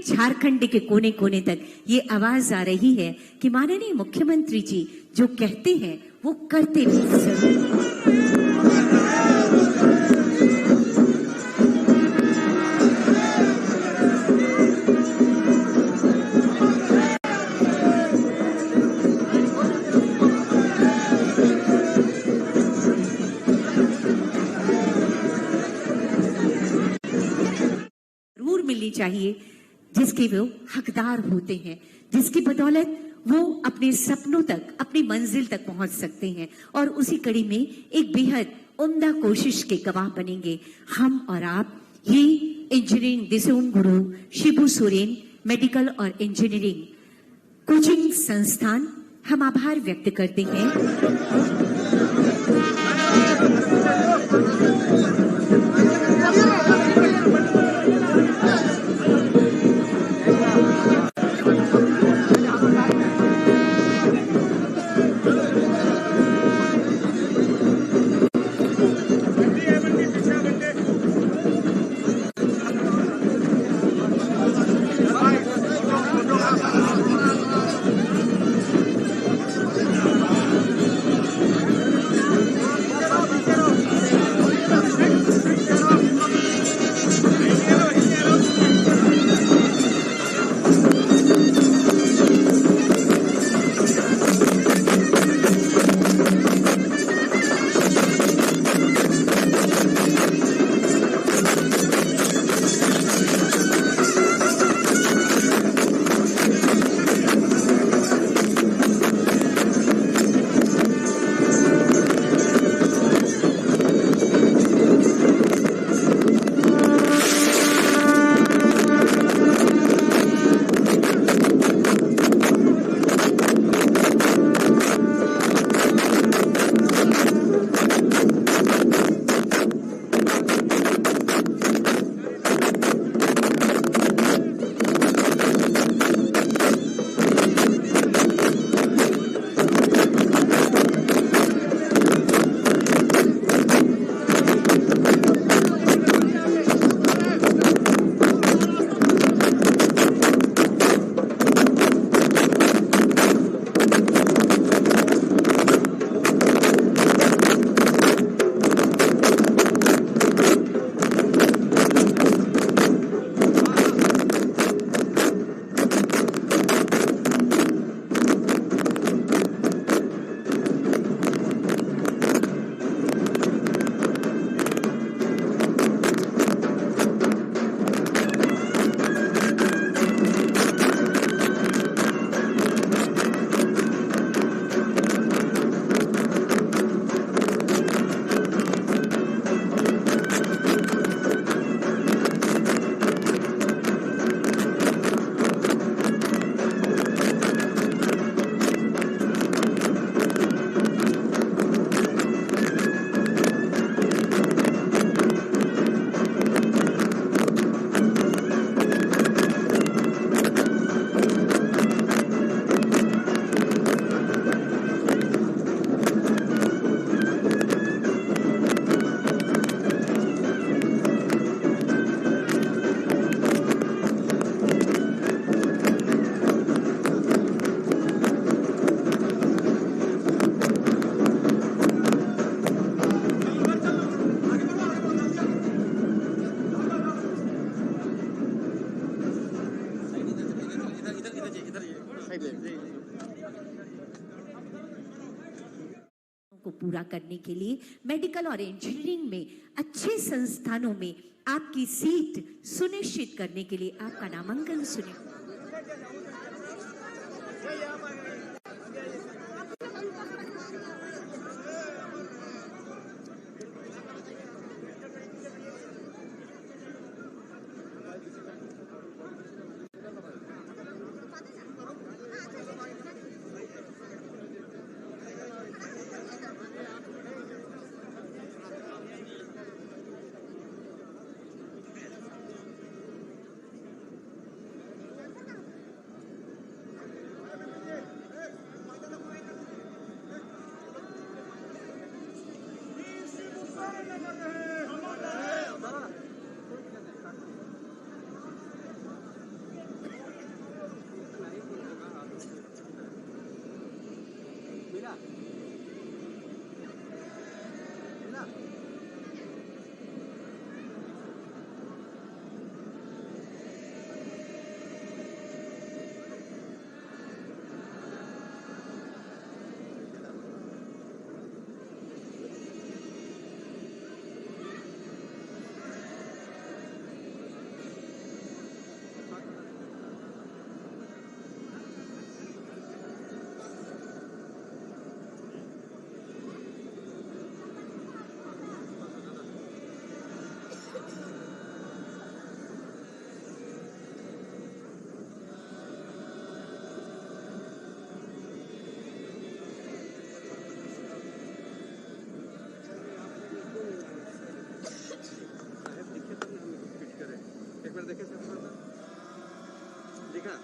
झारखंड के कोने कोने तक ये आवाज आ रही है कि माननीय मुख्यमंत्री जी जो कहते हैं वो करते भी जरूर। मिलनी चाहिए जिसके वो हकदार होते हैं, जिसकी बदौलत वो अपने सपनों तक, अपनी मंजिल तक पहुंच सकते हैं और उसी कड़ी में एक बेहद उम्दा कोशिश के गवाह बनेंगे हम और आप। ये इंजीनियरिंग दिसोम गुरु शिबू सोरेन मेडिकल और इंजीनियरिंग कोचिंग संस्थान, हम आभार व्यक्त करते हैं। को पूरा करने के लिए मेडिकल और इंजीनियरिंग में अच्छे संस्थानों में आपकी सीट सुनिश्चित करने के लिए आपका नामांकन सुनिश्चित। एक बार देखे सर दिखा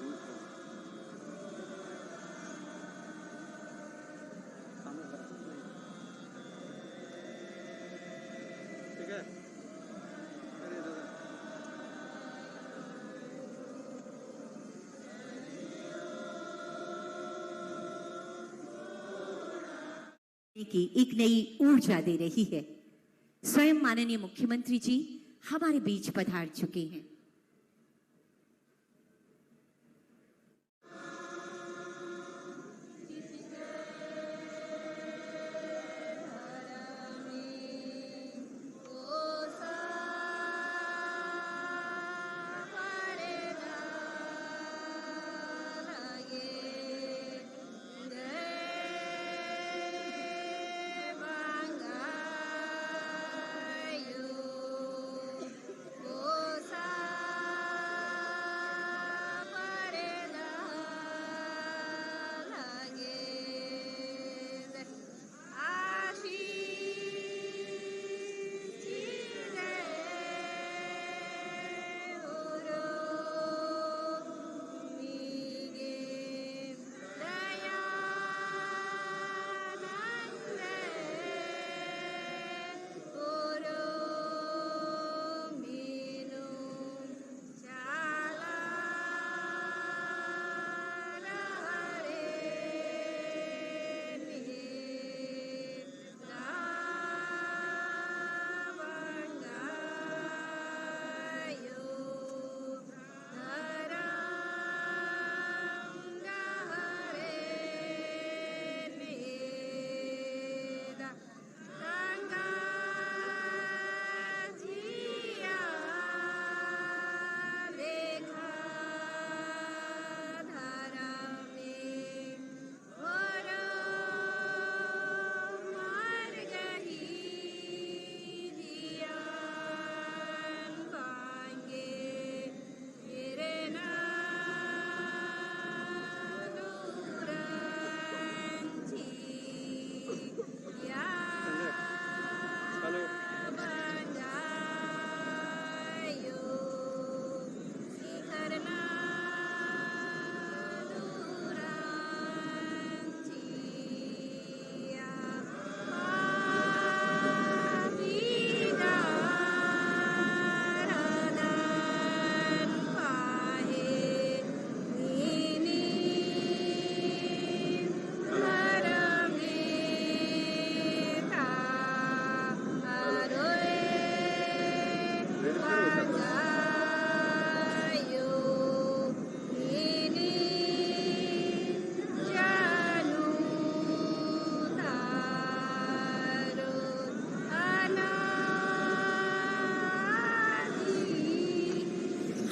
ठीक है। अरे दादा की एक नई ऊर्जा दे रही है। स्वयं माननीय मुख्यमंत्री जी हमारे बीच पधार चुके हैं।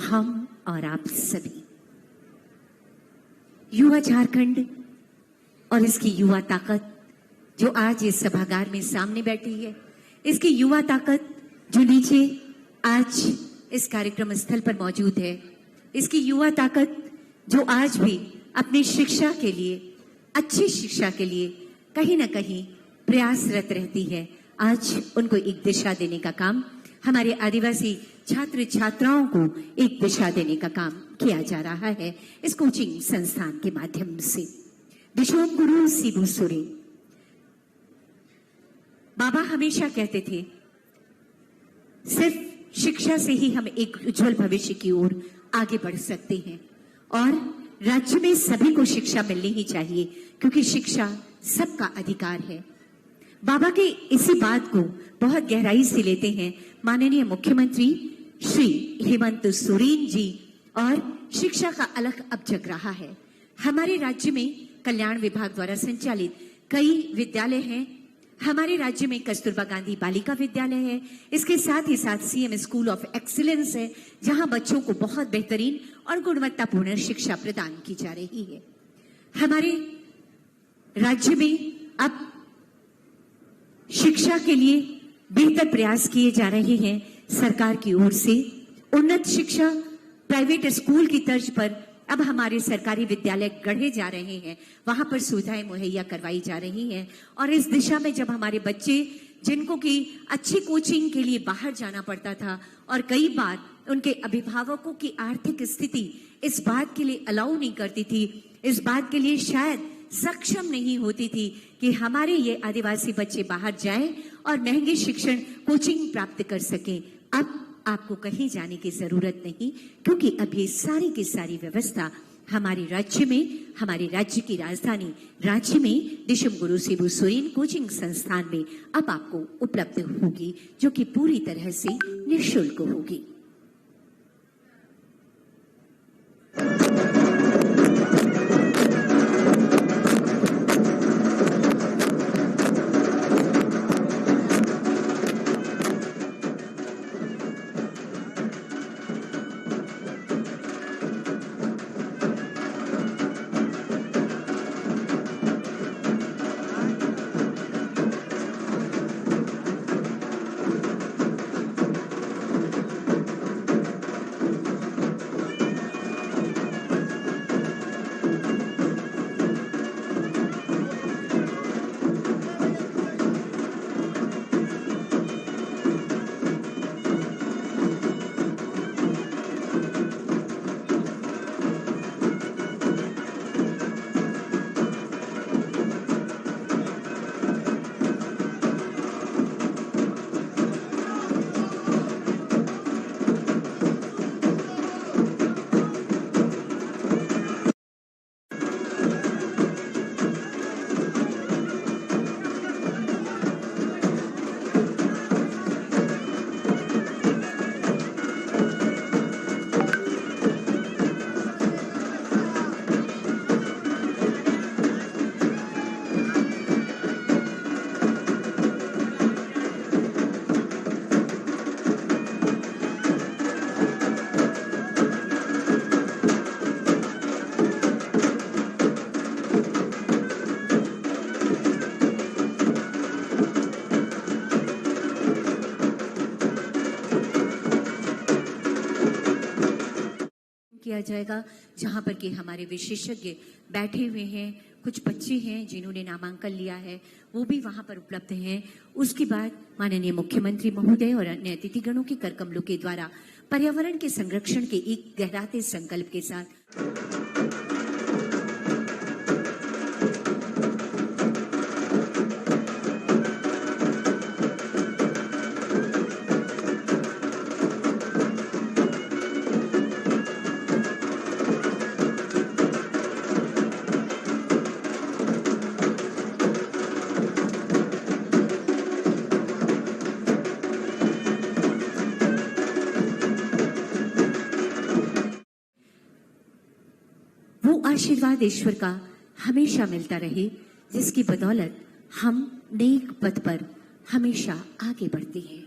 हम और आप सभी युवा झारखंड और इसकी युवा ताकत जो आज इस सभागार में सामने बैठी है, इसकी युवा ताकत जो नीचे आज इस कार्यक्रम स्थल पर मौजूद है, इसकी युवा ताकत जो आज भी अपनी शिक्षा के लिए, अच्छी शिक्षा के लिए कहीं ना कहीं प्रयासरत रहती है, आज उनको एक दिशा देने का काम, हमारे आदिवासी छात्र छात्राओं को एक दिशा देने का काम किया जा रहा है इस कोचिंग संस्थान के माध्यम से। विश्वम गुरु सिबू सोरेन बाबा हमेशा कहते थे, सिर्फ शिक्षा से ही हम एक उज्जवल भविष्य की ओर आगे बढ़ सकते हैं और राज्य में सभी को शिक्षा मिलनी ही चाहिए, क्योंकि शिक्षा सबका अधिकार है। बाबा के इसी बात को बहुत गहराई से लेते हैं माननीय मुख्यमंत्री श्री हेमंत सोरेन जी, और शिक्षा का अलग अब जग रहा है। हमारे राज्य में कल्याण विभाग द्वारा संचालित कई विद्यालय हैं। हमारे राज्य में कस्तूरबा गांधी बालिका विद्यालय है, इसके साथ ही साथ सीएम स्कूल ऑफ एक्सीलेंस है, जहां बच्चों को बहुत बेहतरीन और गुणवत्तापूर्ण शिक्षा प्रदान की जा रही है। हमारे राज्य में अब शिक्षा के लिए बेहतर प्रयास किए जा रहे हैं सरकार की ओर से। उन्नत शिक्षा प्राइवेट स्कूल की तर्ज पर अब हमारे सरकारी विद्यालय गढ़े जा रहे हैं, वहां पर सुविधाएं मुहैया करवाई जा रही हैं। और इस दिशा में जब हमारे बच्चे जिनको कि अच्छी कोचिंग के लिए बाहर जाना पड़ता था और कई बार उनके अभिभावकों की आर्थिक स्थिति इस बात के लिए अलाउ नहीं करती थी, इस बात के लिए शायद सक्षम नहीं होती थी कि हमारे ये आदिवासी बच्चे बाहर जाएं और महंगे शिक्षण कोचिंग प्राप्त कर सकें, अब आपको कहीं जाने की जरूरत नहीं, क्योंकि अब ये सारी की सारी व्यवस्था हमारे राज्य में, हमारे राज्य की राजधानी रांची में दिशम गुरु शिबू सोरेन कोचिंग संस्थान में अब आपको उपलब्ध होगी, जो कि पूरी तरह से निःशुल्क होगी। किया जाएगा, जहां पर कि हमारे विशेषज्ञ बैठे हुए हैं, कुछ बच्चे हैं जिन्होंने नामांकन लिया है, वो भी वहां पर उपलब्ध हैं। उसके बाद माननीय मुख्यमंत्री महोदय और अन्य अतिथिगणों के कर कमलों के द्वारा पर्यावरण के संरक्षण के एक गहराते संकल्प के साथ वो आशीर्वाद ईश्वर का हमेशा मिलता रहे, जिसकी बदौलत हम नेक पथ पर हमेशा आगे बढ़ते हैं।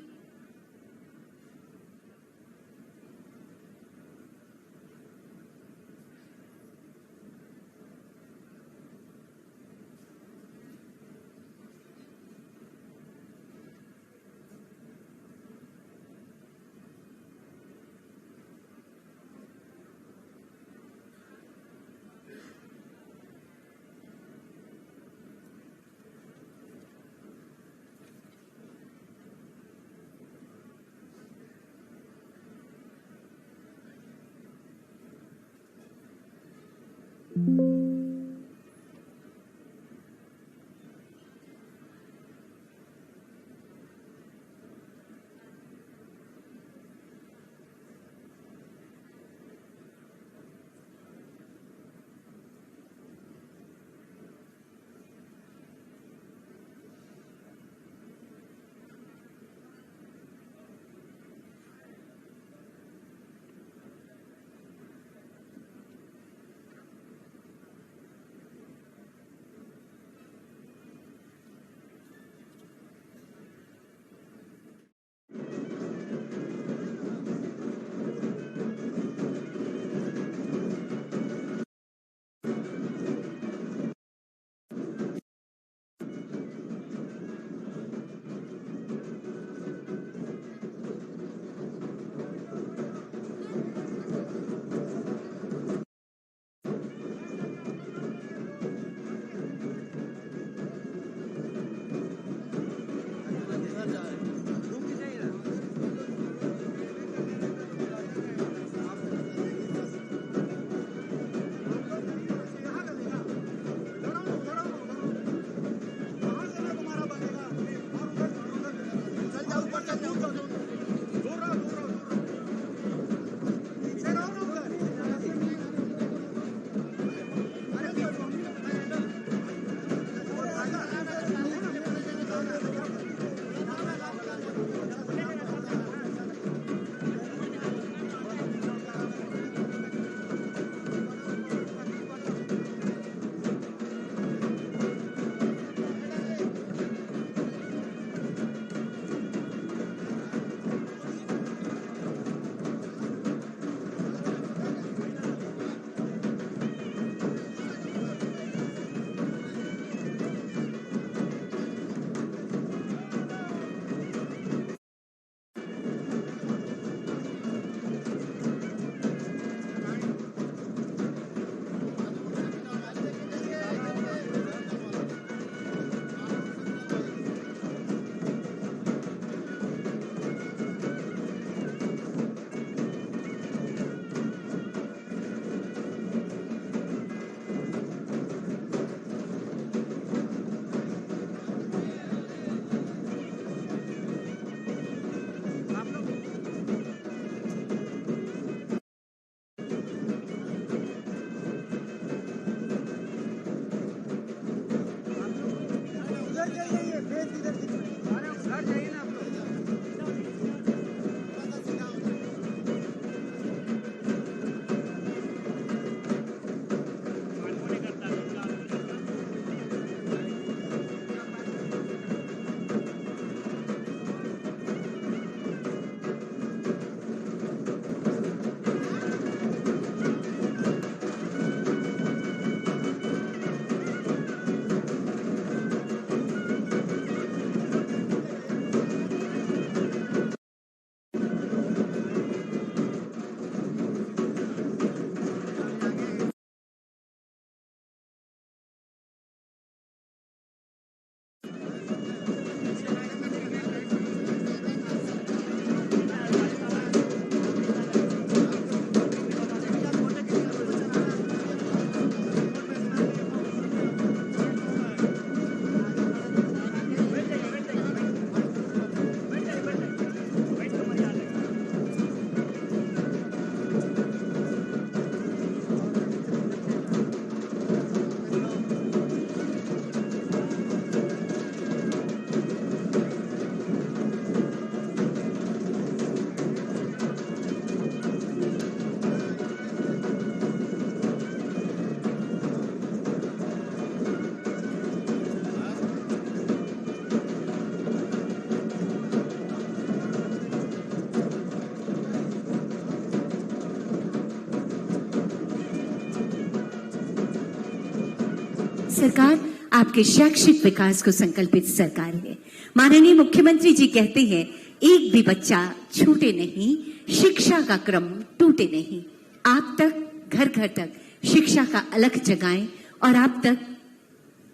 सरकार आपके शैक्षिक विकास को संकल्पित सरकार है। माननीय मुख्यमंत्री जी कहते हैं, एक भी बच्चा छूटे नहीं, शिक्षा का क्रम टूटे नहीं। आप तक, घर घर तक शिक्षा का अलख जगाएं और आप तक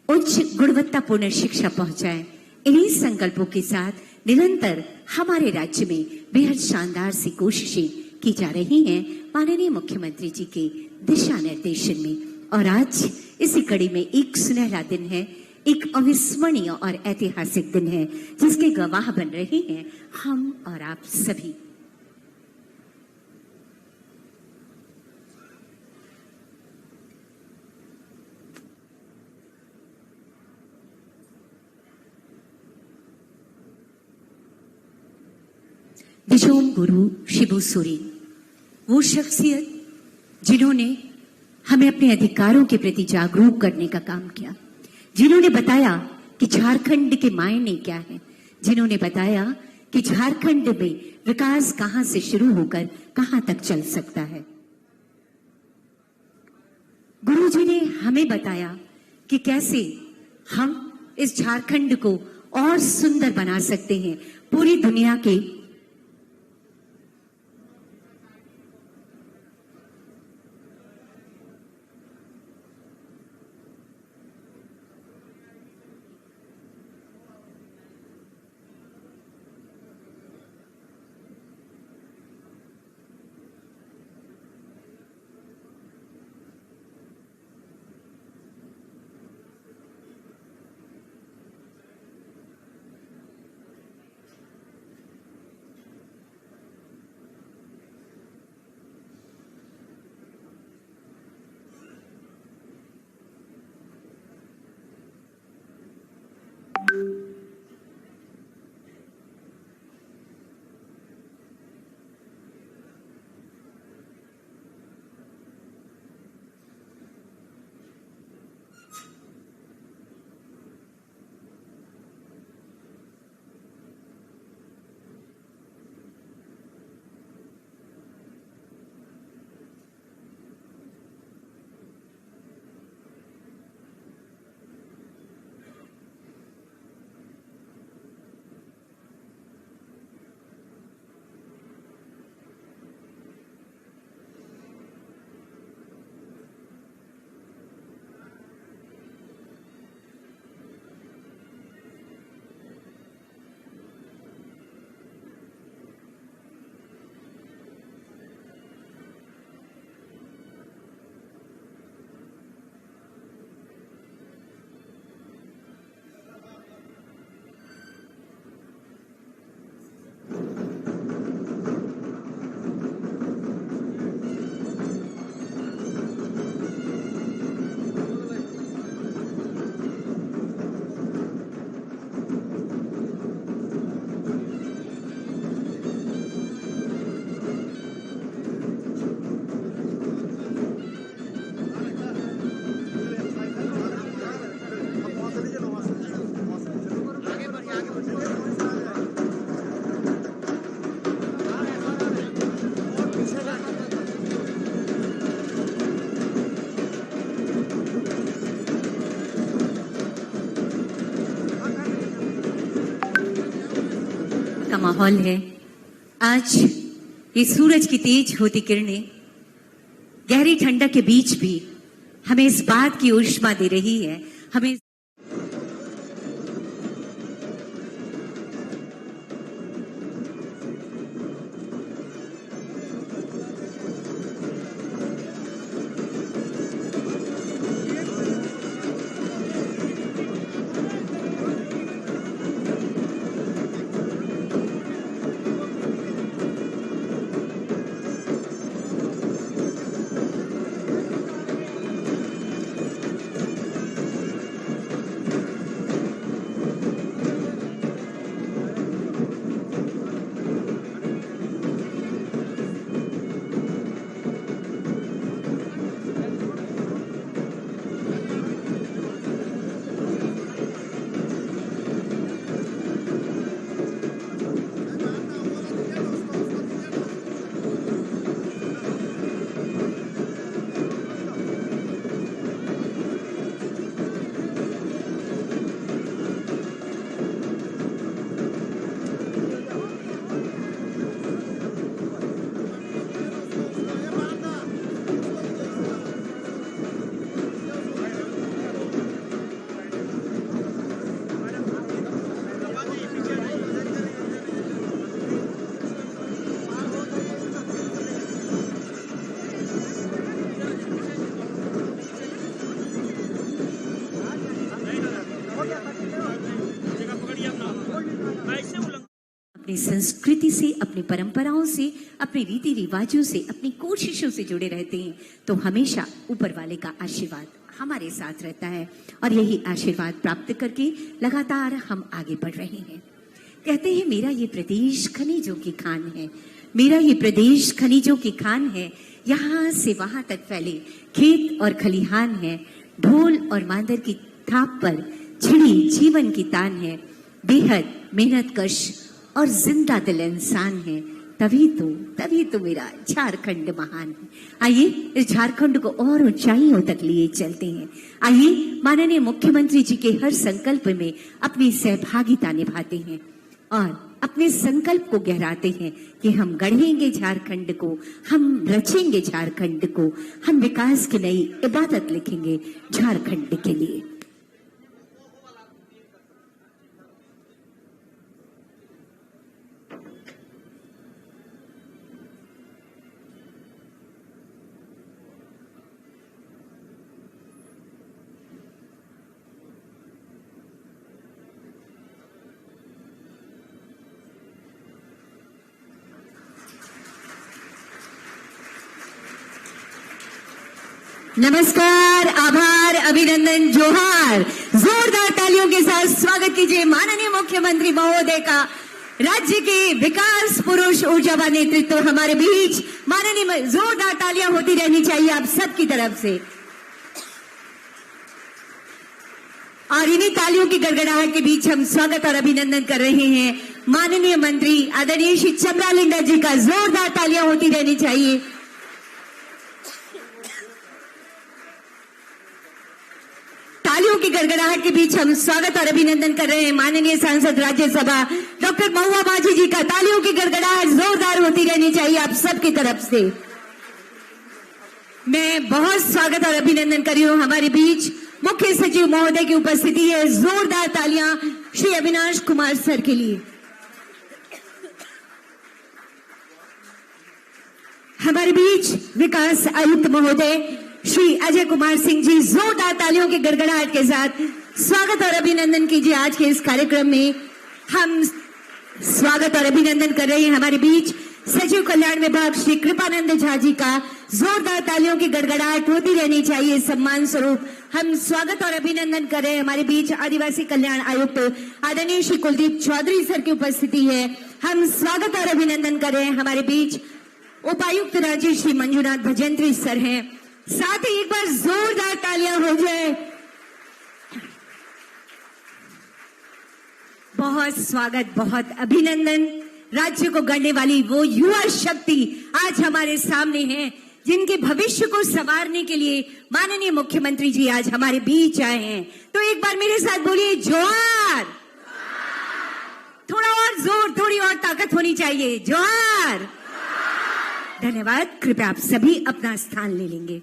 उच्च गुणवत्तापूर्ण शिक्षा पहुंचाएं। इन्हीं संकल्पों के साथ निरंतर हमारे राज्य में बेहद शानदार सी कोशिशें की जा रही हैं माननीय मुख्यमंत्री जी के दिशा निर्देशन में। और आज इसी कड़ी में एक सुनहरा दिन है, एक अविस्मरणीय और ऐतिहासिक दिन है, जिसके गवाह बन रहे हैं हम और आप सभी। दिशोम गुरु शिबू सोरेन, वो शख्सियत जिन्होंने हमें अपने अधिकारों के प्रति जागरूक करने का काम किया, जिन्होंने बताया कि झारखंड के मायने क्या है, जिन्होंने बताया कि झारखंड में विकास कहां से शुरू होकर कहां तक चल सकता है। गुरुजी ने हमें बताया कि कैसे हम इस झारखंड को और सुंदर बना सकते हैं, पूरी दुनिया के का माहौल है। आज ये सूरज की तेज होती किरणें गहरी ठंडक के बीच भी हमें इस बात की ऊष्मा दे रही है, हमें अपनी संस्कृति से, अपनी परंपराओं से, अपने रीति रिवाजों से, अपनी कोशिशों से जुड़े रहते हैं तो हमेशा ऊपर वाले का आशीर्वाद हमारे साथ रहता है और यही आशीर्वाद प्राप्त करके लगातार हम आगे बढ़ रहे हैं। कहते हैं मेरा ये प्रदेश खनिजों की खान है, मेरा ये प्रदेश खनिजों की खान है, यहाँ से वहां तक फैले खेत और खलिहान है, ढोल और मांदर की थाप पर छिड़ी जीवन की तान है, बेहद मेहनतकश और जिंदा दिल इंसान है, तभी तो मेरा झारखंड महान है। आइए इस झारखंड को और ऊंचाइयों तक लिए चलते हैं। आइए माननीय मुख्यमंत्री जी के हर संकल्प में अपनी सहभागिता निभाते हैं और अपने संकल्प को गहराते हैं कि हम गढ़ेंगे झारखंड को, हम रचेंगे झारखंड को, हम विकास की नई इबादत लिखेंगे झारखंड के लिए। नमस्कार, आभार, अभिनंदन, जोहार। जोरदार तालियों के साथ स्वागत कीजिए माननीय मुख्यमंत्री महोदय का। राज्य के विकास पुरुष, ऊर्जावान नेतृत्व हमारे बीच। माननीय, जोरदार तालियां होती रहनी चाहिए आप सबकी तरफ से। और इन्हीं तालियों की गड़गड़ाहट के बीच हम स्वागत और अभिनंदन कर रहे हैं माननीय मंत्री आदरणीय श्री चमरा लिंडा जी का। जोरदार तालियां होती रहनी चाहिए। तालियों की गड़गड़ाहट के बीच हम स्वागत और अभिनंदन कर रहे हैं माननीय सांसद राज्यसभा डॉक्टर महुआ बाजी जी का। तालियों की गड़गड़ाहट जोरदार होती रहनी चाहिए आप सबकी तरफ से। मैं बहुत स्वागत और अभिनंदन कर रही हूं। हमारे बीच मुख्य सचिव महोदय की उपस्थिति है। जोरदार तालियां श्री अविनाश कुमार सर के लिए। हमारे बीच विकास आयुक्त महोदय श्री अजय कुमार सिंह जी। जोरदार तालियों की गड़गड़ाहट के साथ स्वागत और अभिनंदन कीजिए। आज के इस कार्यक्रम में हम स्वागत और अभिनंदन कर रहे हैं हमारे बीच सचिव कल्याण विभाग श्री कृपानंद झा जी का। जोरदार तालियों की गड़गड़ाहट होती रहनी चाहिए। सम्मान स्वरूप हम स्वागत और अभिनंदन कर रहे हैं हमारे बीच आदिवासी कल्याण आयुक्त आदरणीय श्री कुलदीप चौधरी सर की उपस्थिति है। हम स्वागत और अभिनंदन कर रहे हैं हमारे बीच उपायुक्त राज्य श्री मंजुनाथ भजंत्री सर हैं। साथ ही एक बार जोरदार तालियां हो जाए। बहुत स्वागत, बहुत अभिनंदन। राज्य को गढ़ने वाली वो युवा शक्ति आज हमारे सामने है, जिनके भविष्य को संवारने के लिए माननीय मुख्यमंत्री जी आज हमारे बीच आए हैं। तो एक बार मेरे साथ बोलिए जोहार। थोड़ा और जोर, थोड़ी और ताकत होनी चाहिए। जोहार। धन्यवाद। कृपया आप सभी अपना स्थान ले लेंगे।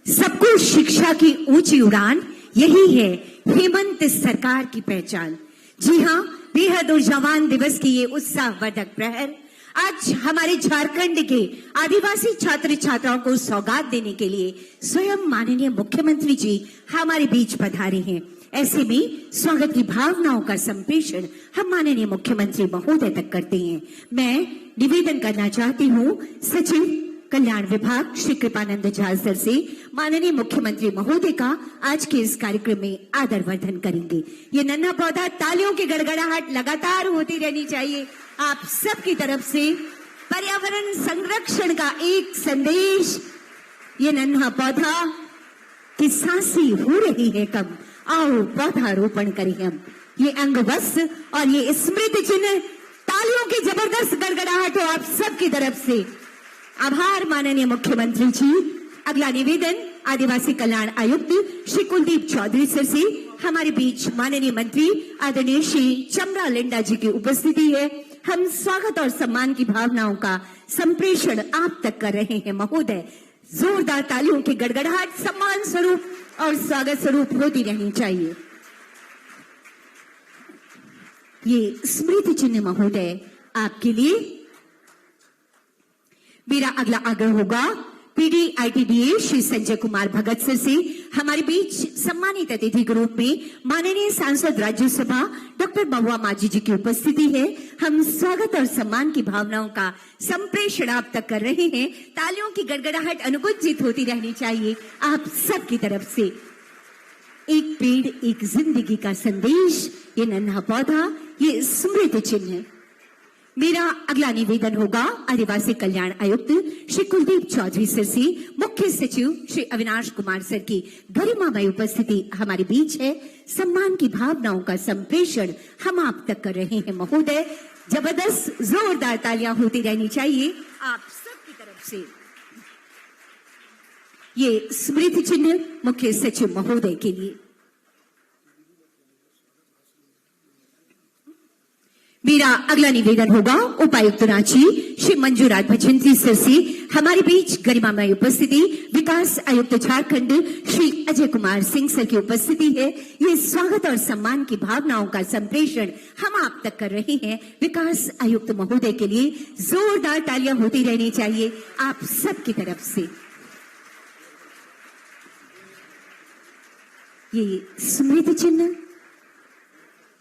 सबको शिक्षा की ऊंची उड़ान, यही है हेमंत सरकार की पहचान। जी हां, बेहद ऊर्जावान दिवस की ये उत्साहवर्धक प्रहर आज हमारे झारखंड के आदिवासी छात्र छात्राओं को सौगात देने के लिए स्वयं माननीय मुख्यमंत्री जी हमारे बीच पधारे हैं। ऐसे में स्वागत की भावनाओं का संप्रेषण हम माननीय मुख्यमंत्री महोदय तक करते हैं। मैं निवेदन करना चाहती हूं सचिव कल्याण विभाग श्री कृपानंद झा सर से, माननीय मुख्यमंत्री महोदय का आज के इस कार्यक्रम में आदर वर्धन करेंगे। ये नन्हा पौधा, तालियों की गड़गड़ाहट लगातार होती रहनी चाहिए आप सबकी तरफ से। पर्यावरण संरक्षण का एक संदेश, ये नन्हा पौधा की सांसें हो रही है कम, आओ पौधारोपण करें हम। ये अंग वस्त्र और ये स्मृति चिन्ह, तालियों की जबरदस्त गड़गड़ाहट हो आप सबकी तरफ से। आभार माननीय मुख्यमंत्री जी। अगला निवेदन आदिवासी कल्याण आयुक्त श्री कुलदीप चौधरी सर से। हमारे बीच माननीय मंत्री आदरणीय श्री चमरा लिंडा जी की उपस्थिति है। हम स्वागत और सम्मान की भावनाओं का संप्रेषण आप तक कर रहे हैं महोदय। जोरदार तालियों की गड़गड़ाहट सम्मान स्वरूप और स्वागत स्वरूप होती रहनी चाहिए। ये स्मृति चिन्ह महोदय आपके लिए। मेरा अगला आग्रह होगा PD ITDA Shri Sanjay Kumar Bhagat sir से हमारे बीच सम्मानित अतिथि के रूप में माननीय सांसद राज्यसभा डॉक्टर महुआ माझी जी की उपस्थिति है। हम स्वागत और सम्मान की भावनाओं का संप्रेषण आप तक कर रहे हैं। तालियों की गड़गड़ाहट अनुगुंजित होती रहनी चाहिए आप सबकी तरफ से। एक पेड़ एक जिंदगी का संदेश, ये नन्हा पौधा, ये स्मृति चिन्ह है। मेरा अगला निवेदन होगा आदिवासी कल्याण आयुक्त श्री कुलदीप चौधरी सर से। मुख्य सचिव श्री अविनाश कुमार सर की गरिमामय उपस्थिति हमारे बीच है। सम्मान की भावनाओं का संप्रेषण हम आप तक कर रहे हैं महोदय। जबरदस्त जोरदार तालियां होती रहनी चाहिए आप सबकी तरफ से। ये स्मृति चिन्ह मुख्य सचिव महोदय के लिए। मेरा अगला निवेदन होगा उपायुक्त रांची श्री मंजूराज भजंत्री सर से हमारे बीच गरिमामय उपस्थिति। विकास आयुक्त झारखंड श्री अजय कुमार सिंह सर की उपस्थिति है। ये स्वागत और सम्मान की भावनाओं का संप्रेषण हम आप तक कर रहे हैं। विकास आयुक्त महोदय के लिए जोरदार तालियां होती रहनी चाहिए आप सबकी तरफ से। ये स्मृति चिन्ह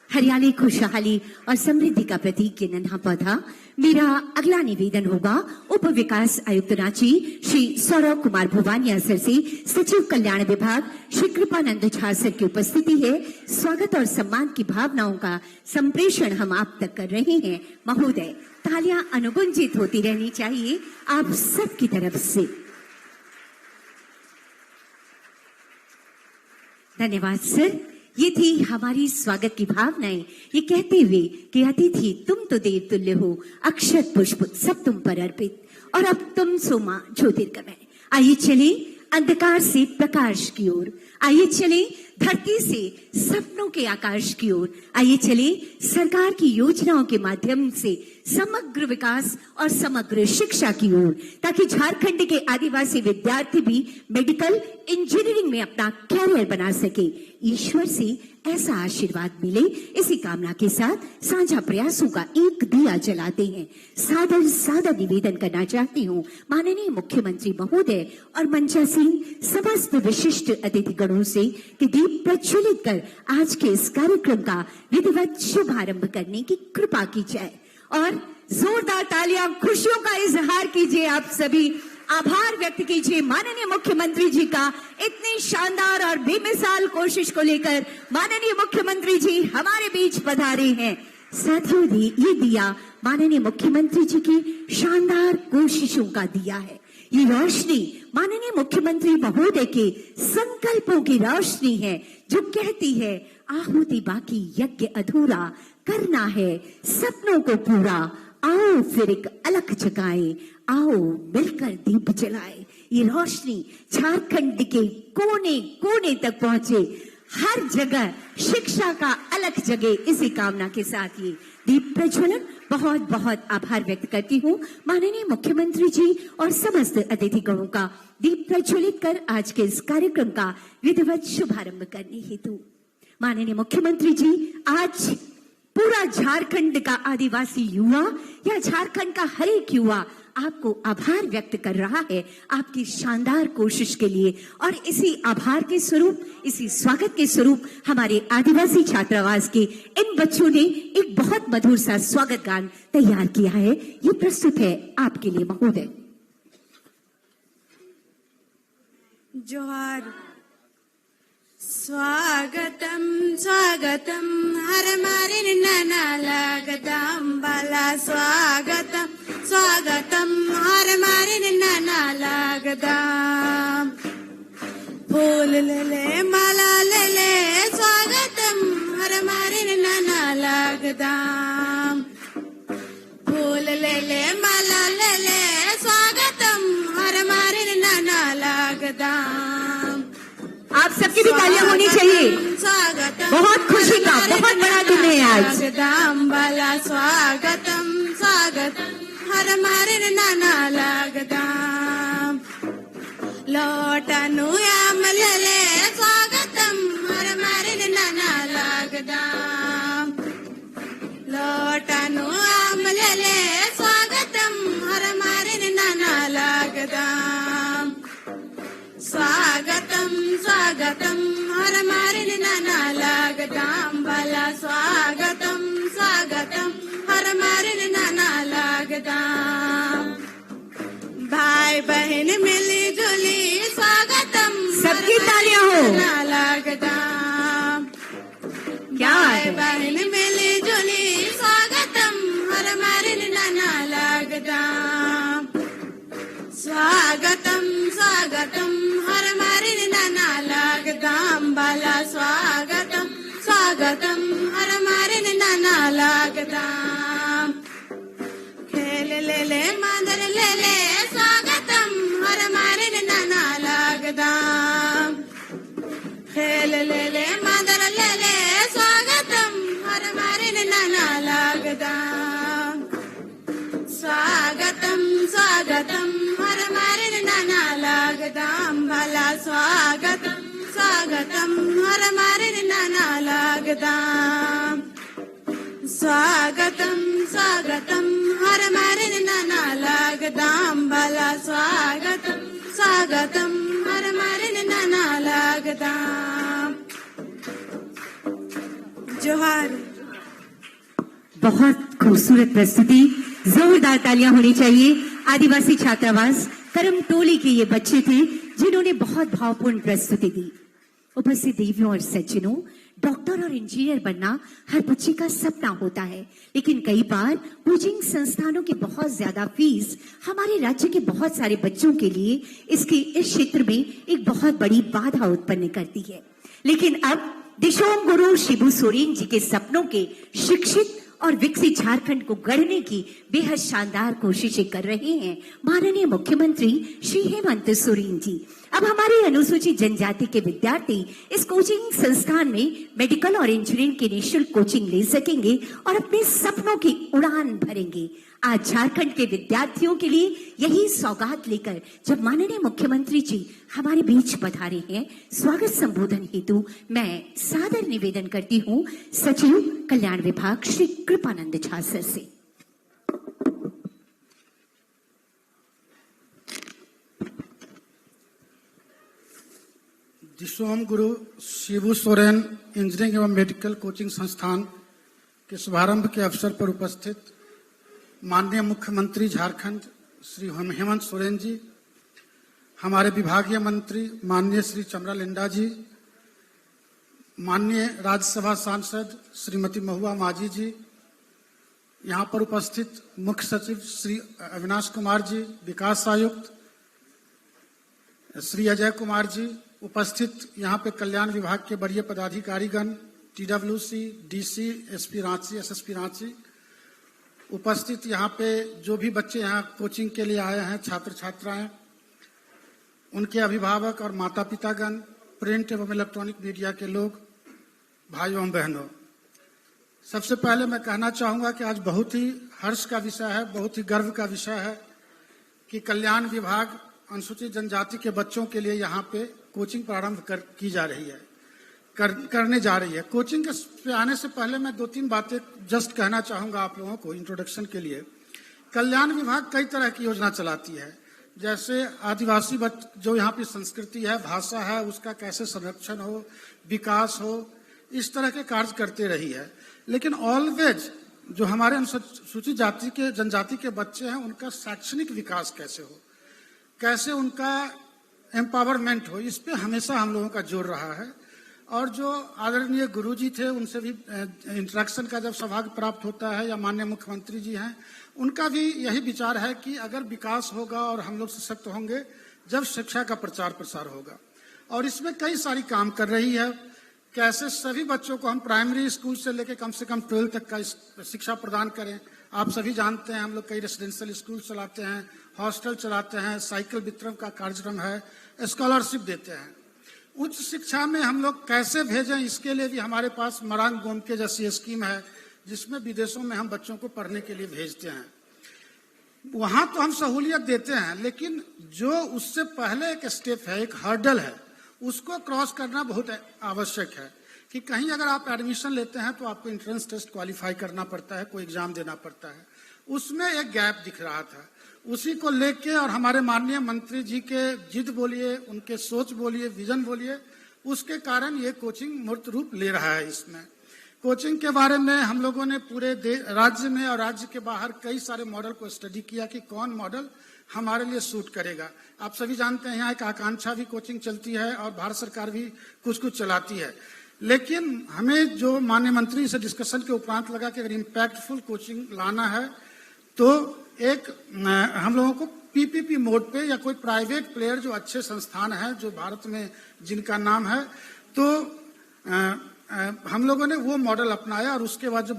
हरियाली, खुशहाली और समृद्धि का प्रतीक ये नन्हा पौधा। मेरा अगला निवेदन होगा उप विकास आयुक्त रांची श्री सौरभ कुमार भुवानिया सर से सचिव कल्याण विभाग श्री कृपानंद झा सर की उपस्थिति है। स्वागत और सम्मान की भावनाओं का संप्रेषण हम आप तक कर रहे हैं महोदय। तालियां अनुगुंजित होती रहनी चाहिए आप सबकी तरफ से। धन्यवाद सर। ये थी हमारी स्वागत की भावनाएं, ये कहते हुए कि अतिथि तुम तो देव तुल्य हो, अक्षत पुष्प सब तुम पर अर्पित, और अब तुम सो मां ज्योतिर्गमय। आइए चले अंधकार से प्रकाश की ओर, आइए चले धरती से सपनों के आकाश की ओर, आइए चले सरकार की योजनाओं के माध्यम से समग्र विकास और समग्र शिक्षा की ओर, ताकि झारखंड के आदिवासी विद्यार्थी भी मेडिकल इंजीनियरिंग में अपना कैरियर बना सके। ईश्वर से ऐसा आशीर्वाद मिले, इसी कामना के साथ साझा प्रयासों का एक दिया जलाते हैं। सादर सादर निवेदन करना चाहती हूँ माननीय मुख्यमंत्री महोदय और मंचासीन समस्त विशिष्ट अतिथिगणों से कि दीप प्रज्वलित कर आज के इस कार्यक्रम का विधिवत शुभारंभ करने की कृपा की जाए। और जोरदार तालियां, खुशियों का इजहार कीजिए आप सभी, आभार व्यक्त कीजिए माननीय मुख्यमंत्री जी का इतनी शानदार और बेमिसाल कोशिश को लेकर। माननीय मुख्यमंत्री जी हमारे बीच पधारे हैं। साथियों, ये दिया माननीय मुख्यमंत्री जी की शानदार कोशिशों का दिया है। ये रोशनी माननीय मुख्यमंत्री महोदय के संकल्पों की रोशनी है, जो कहती है आहुति बाकी यज्ञ अधूरा, करना है सपनों को पूरा, आओ फिर एक अलख जगाए, आओ मिलकर दीप जलाए। ये रोशनी झारखंड के कोने कोने तक पहुंचे, हर जगह शिक्षा का अलख जगे, इसी कामना के साथ ये दीप प्रज्वलन। बहुत बहुत आभार व्यक्त करती हूँ माननीय मुख्यमंत्री जी और समस्त अतिथिगणों का दीप प्रज्वलित कर आज के इस कार्यक्रम का विधिवत शुभारंभ करने हेतु। माननीय मुख्यमंत्री जी, आज पूरा झारखंड का आदिवासी युवा या झारखंड का हर एक युवा आपको आभार व्यक्त कर रहा है आपकी शानदार कोशिश के लिए। और इसी आभार के स्वरूप, इसी स्वागत के स्वरूप हमारे आदिवासी छात्रावास के इन बच्चों ने एक बहुत मधुर सा स्वागत गान तैयार किया है। ये प्रस्तुत है आपके लिए महोदय। जोहार। स्वागतम स्वागतम हर मारे नाना लागदम बाला, स्वागतम स्वागतम हर मारे नाना लागदम। फूल ले ले माला ले ले, स्वागतम हर मारे नाना लागदम। फूल ले ले माला ले ले, स्वागतम हर मारे नाना लागदम। आप सबकी भी तालियां होनी चाहिए। बहुत खुशी का बहुत बड़ा दिन है आज। लागदम बाला, स्वागतम स्वागतम हर मारे नाना लागदम। लोटनु याम ले ले, स्वागतम हर मारे नाना लागदम। लोटनु याम ले ले, स्वागतम हर मारे नाना लागदम। स्वागतम स्वागतम हर मारिन नाना लागदाम भाई बहन मिली जुली स्वागतम सबकी तालियां हो। नाना लागदाम क्या भाई है? बहन मिली जुली स्वागतम हर मारिन नाना लागदाम स्वागतम स्वागतम हर मारिन नाना लागदाम बाला स्वागतम स्वागतम हर मारिन नाना लागदाम खेल ले मांदर ले स्वागतम हर मारिन नाना लागदाम खेल ले मांदर ले स्वागतम हर मारिन नाना लागदाम स्वागतम स्वागतम हर मारिन नाना लागदाम भला स्वागतम स्वागतम हर मारिन नाना लागदाम स्वागतम स्वागतम हर मारिन नाना लागदाम भला स्वागतम स्वागतम हर मारिन नाना लागदाम जोहार। बहुत खूबसूरत प्रस्तुति, जोरदार तालियां होनी चाहिए। आदिवासी छात्रावास करमटोली के ये बच्चे थे जिन्होंने बहुत भावपूर्ण प्रस्तुति दी। उपस्थित देवियों और सज्जनों, डॉक्टर और इंजीनियर बनना हर बच्चे का सपना होता है, लेकिन कई बार कोचिंग संस्थानों की बहुत ज्यादा फीस हमारे राज्य के बहुत सारे बच्चों के लिए इस क्षेत्र में एक बहुत बड़ी बाधा उत्पन्न करती है। लेकिन अब दिशोम गुरु शिबू सोरेन जी के सपनों के शिक्षित और विकसित झारखंड को गढ़ने की बेहद शानदार कोशिशें कर रहे हैं माननीय मुख्यमंत्री श्री हेमंत सोरेन जी। अब हमारे अनुसूचित जनजाति के विद्यार्थी इस कोचिंग संस्थान में मेडिकल और इंजीनियरिंग की निःशुल्क कोचिंग ले सकेंगे और अपने सपनों की उड़ान भरेंगे। आज झारखंड के विद्यार्थियों के लिए यही सौगात लेकर जब माननीय मुख्यमंत्री जी हमारे बीच पधारे हैं, स्वागत संबोधन हेतु मैं सादर निवेदन करती हूं सचिव कल्याण विभाग श्री कृपानंद झा सर से। दिशोम गुरु शिबू सोरेन इंजीनियरिंग एवं मेडिकल कोचिंग संस्थान के शुभारंभ के अवसर पर उपस्थित माननीय मुख्यमंत्री झारखंड श्री हेमंत सोरेन जी, हमारे विभागीय मंत्री माननीय श्री चमरा लिंडा जी, माननीय राज्यसभा सांसद श्रीमती महुआ माझी जी, यहाँ पर उपस्थित मुख्य सचिव श्री अविनाश कुमार जी, विकास आयुक्त श्री अजय कुमार जी, उपस्थित यहाँ पे कल्याण विभाग के वरीय पदाधिकारीगण, TWC, DC, SP Ranchi, SSP Ranchi, उपस्थित यहाँ पे जो भी बच्चे यहाँ कोचिंग के लिए आए हैं, छात्र छात्राएं, उनके अभिभावक और माता पितागण, प्रिंट एवं इलेक्ट्रॉनिक मीडिया के लोग, भाइयों एवं बहनों, सबसे पहले मैं कहना चाहूँगा कि आज बहुत ही हर्ष का विषय है, बहुत ही गर्व का विषय है कि कल्याण विभाग अनुसूचित जनजाति के बच्चों के लिए यहाँ पे कोचिंग प्रारंभ की जा रही है, करने जा रही है। कोचिंग के आने से पहले मैं 2-3 बातें जस्ट कहना चाहूँगा आप लोगों को इंट्रोडक्शन के लिए। कल्याण विभाग कई तरह की योजना चलाती है, जैसे आदिवासी जो यहाँ की संस्कृति है, भाषा है, उसका कैसे संरक्षण हो, विकास हो, इस तरह के कार्य करते रही है। लेकिन ऑलवेज जो हमारे अनुसूचित जाति के जनजाति के बच्चे हैं, उनका शैक्षणिक विकास कैसे हो, कैसे उनका एम्पावरमेंट हो, इस पे हमेशा हम लोगों का जोर रहा है। और जो आदरणीय गुरुजी थे, उनसे भी इंटरेक्शन का जब सौभाग्य प्राप्त होता है, या माननीय मुख्यमंत्री जी हैं, उनका भी यही विचार है कि अगर विकास होगा और हम लोग सशक्त होंगे जब शिक्षा का प्रचार प्रसार होगा। और इसमें कई सारी काम कर रही है, कैसे सभी बच्चों को हम प्राइमरी स्कूल से लेकर कम से कम 12 तक का शिक्षा प्रदान करें। आप सभी जानते हैं हम लोग कई रेसिडेंशियल स्कूल चलाते हैं, हॉस्टल चलाते हैं, साइकिल वितरण का कार्यक्रम है, स्कॉलरशिप देते हैं। उच्च शिक्षा में हम लोग कैसे भेजें, इसके लिए भी हमारे पास मरांग गोमके जैसी स्कीम है, जिसमें विदेशों में हम बच्चों को पढ़ने के लिए भेजते हैं। वहां तो हम सहूलियत देते हैं, लेकिन जो उससे पहले एक स्टेप है, एक हर्डल है, उसको क्रॉस करना बहुत आवश्यक है। कि कहीं अगर आप एडमिशन लेते हैं तो आपको एंट्रेंस टेस्ट क्वालिफाई करना पड़ता है, कोई एग्जाम देना पड़ता है, उसमें एक गैप दिख रहा था। उसी को लेके और हमारे माननीय मंत्री जी के जिद बोलिए, उनके सोच बोलिए, विजन बोलिए, उसके कारण ये कोचिंग मूर्त रूप ले रहा है। इसमें कोचिंग के बारे में हम लोगों ने पूरे राज्य में और राज्य के बाहर कई सारे मॉडल को स्टडी किया कि कौन मॉडल हमारे लिए सूट करेगा। आप सभी जानते हैं यहाँ एक आकांक्षा भी कोचिंग चलती है और भारत सरकार भी कुछ कुछ चलाती है, लेकिन हमें जो माननीय मंत्री से डिस्कशन के उपरांत लगा कि अगर इम्पैक्टफुल कोचिंग लाना है तो एक हम लोगों को पीपीपी मोड पे या कोई प्राइवेट प्लेयर जो अच्छे संस्थान है जो भारत में जिनका नाम है, तो हम लोगों ने वो मॉडल अपनाया और उसके बाद जो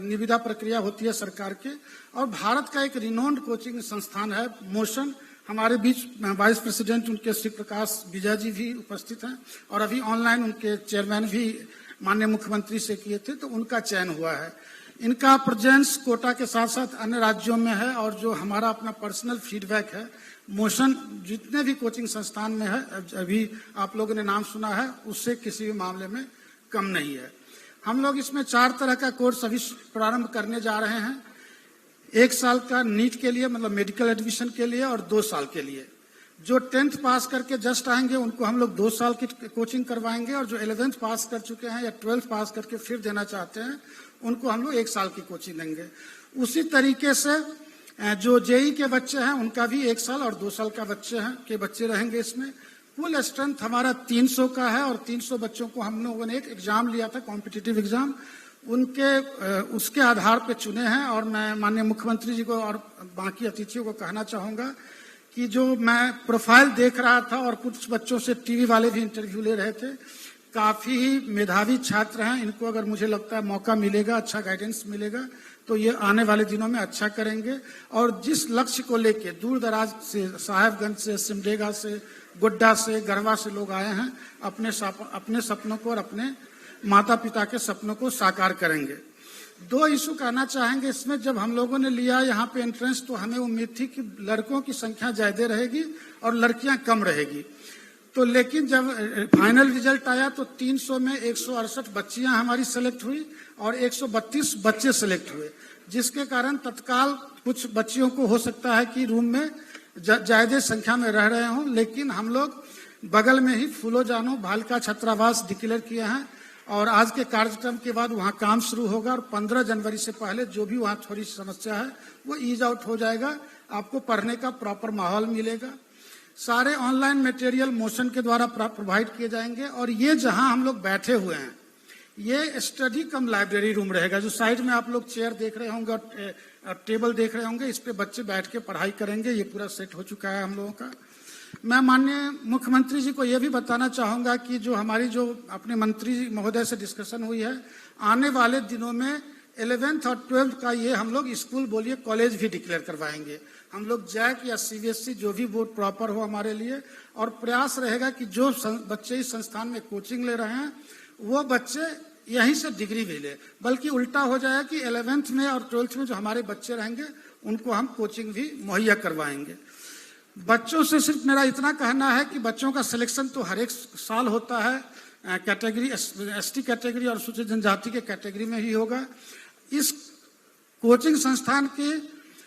निविदा प्रक्रिया होती है सरकार के, और भारत का एक रिनोन्ड कोचिंग संस्थान है मोशन। हमारे बीच वाइस प्रेसिडेंट उनके श्री प्रकाश विजय जी भी उपस्थित हैं और अभी ऑनलाइन उनके चेयरमैन भी माननीय मुख्यमंत्री से किए थे, तो उनका चयन हुआ है। इनका प्रेजेंस कोटा के साथ साथ अन्य राज्यों में है और जो हमारा अपना पर्सनल फीडबैक है, मोशन जितने भी कोचिंग संस्थान में है, अभी आप लोगों ने नाम सुना है, उससे किसी भी मामले में कम नहीं है। हम लोग इसमें 4 तरह का कोर्स अभी प्रारंभ करने जा रहे हैं। 1 साल का नीट के लिए मतलब मेडिकल एडमिशन के लिए और 2 साल के लिए। जो 10th पास करके जस्ट आएंगे उनको हम लोग 2 साल की कोचिंग करवाएंगे और जो 11th पास कर चुके हैं या 12th पास करके फिर देना चाहते हैं उनको हम लोग 1 साल की कोचिंग देंगे। उसी तरीके से जो जेई के बच्चे हैं उनका भी 1 साल और 2 साल का बच्चे रहेंगे इसमें। कुल स्ट्रेंथ हमारा 300 का है और 300 बच्चों को हम लोगों ने एक एग्जाम लिया था, कॉम्पिटिटिव एग्जाम, उसके आधार पे चुने हैं। और मैं माननीय मुख्यमंत्री जी को और बाकी अतिथियों को कहना चाहूंगा कि जो मैं प्रोफाइल देख रहा था और कुछ बच्चों से टीवी वाले भी इंटरव्यू ले रहे थे, काफी ही मेधावी छात्र हैं। इनको अगर मुझे लगता है मौका मिलेगा, अच्छा गाइडेंस मिलेगा, तो ये आने वाले दिनों में अच्छा करेंगे। और जिस लक्ष्य को लेके दूर दराज से, साहेबगंज से, सिमडेगा से, गोड्डा से, गढ़वा से लोग आए हैं, अपने सपनों को और अपने माता पिता के सपनों को साकार करेंगे। 2 इशू कहना चाहेंगे इसमें। जब हम लोगों ने लिया यहाँ पे एंट्रेंस तो हमें उम्मीद थी कि लड़कों की संख्या ज्यादा रहेगी और लड़कियां कम रहेगी, तो लेकिन जब फाइनल रिजल्ट आया तो 300 में 168 बच्चियां हमारी सेलेक्ट हुई और 132 बच्चे सेलेक्ट हुए, जिसके कारण तत्काल कुछ बच्चियों को हो सकता है कि रूम में ज्यादा संख्या में रह रहे हों, लेकिन हम लोग बगल में ही फूलो जानो बालिका छात्रावास डिक्लेयर किए हैं और आज के कार्यक्रम के बाद वहां काम शुरू होगा और 15 जनवरी से पहले जो भी वहां थोड़ी समस्या है वो ईज आउट हो जाएगा। आपको पढ़ने का प्रॉपर माहौल मिलेगा। सारे ऑनलाइन मटेरियल मोशन के द्वारा प्रोवाइड किए जाएंगे और ये जहां हम लोग बैठे हुए हैं ये स्टडी कम लाइब्रेरी रूम रहेगा। जो साइड में आप लोग चेयर देख रहे होंगे और टेबल देख रहे होंगे, इस पे बच्चे बैठ के पढ़ाई करेंगे। ये पूरा सेट हो चुका है हम लोगों का। मैं माननीय मुख्यमंत्री जी को यह भी बताना चाहूंगा कि जो हमारी जो अपने मंत्री महोदय से डिस्कशन हुई है, आने वाले दिनों में 11th और 12th का ये हम लोग स्कूल बोलिए कॉलेज भी डिक्लेयर करवाएंगे। हम लोग जैक या सीबीएसई जो भी बोर्ड प्रॉपर हो हमारे लिए, और प्रयास रहेगा कि जो बच्चे इस संस्थान में कोचिंग ले रहे हैं वो बच्चे यहीं से डिग्री भी ले, बल्कि उल्टा हो जाए कि 11th में और 12th में जो हमारे बच्चे रहेंगे उनको हम कोचिंग भी मुहैया करवाएंगे। बच्चों से सिर्फ मेरा इतना कहना है कि बच्चों का सिलेक्शन तो हर एक साल होता है, कैटेगरी एसटी कैटेगरी और अनुसूचित जनजाति के कैटेगरी में ही होगा। इस कोचिंग संस्थान की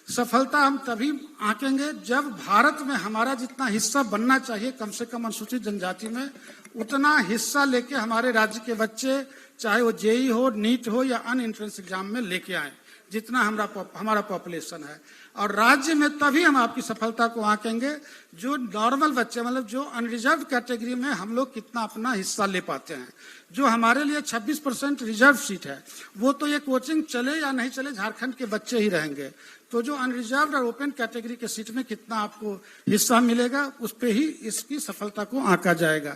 सफलता हम तभी आंकेंगे जब भारत में हमारा जितना हिस्सा बनना चाहिए कम से कम अनुसूचित जनजाति में, उतना हिस्सा लेके हमारे राज्य के बच्चे, चाहे वो जेई हो, नीट हो या अन्य एंट्रेंस एग्जाम में लेके आए, जितना हमारा पॉपुलेशन है। और राज्य में तभी हम आपकी सफलता को आंकेंगे जो नॉर्मल बच्चे, मतलब जो अनरिजर्व कैटेगरी में हम लोग कितना अपना हिस्सा ले पाते हैं। जो हमारे लिए 26% रिजर्व सीट है, वो तो ये कोचिंग चले या नहीं चले झारखंड के बच्चे ही रहेंगे। तो जो अनरिजर्व और ओपन कैटेगरी के सीट में कितना आपको हिस्सा मिलेगा, उस पे ही इसकी सफलता को आंका जाएगा।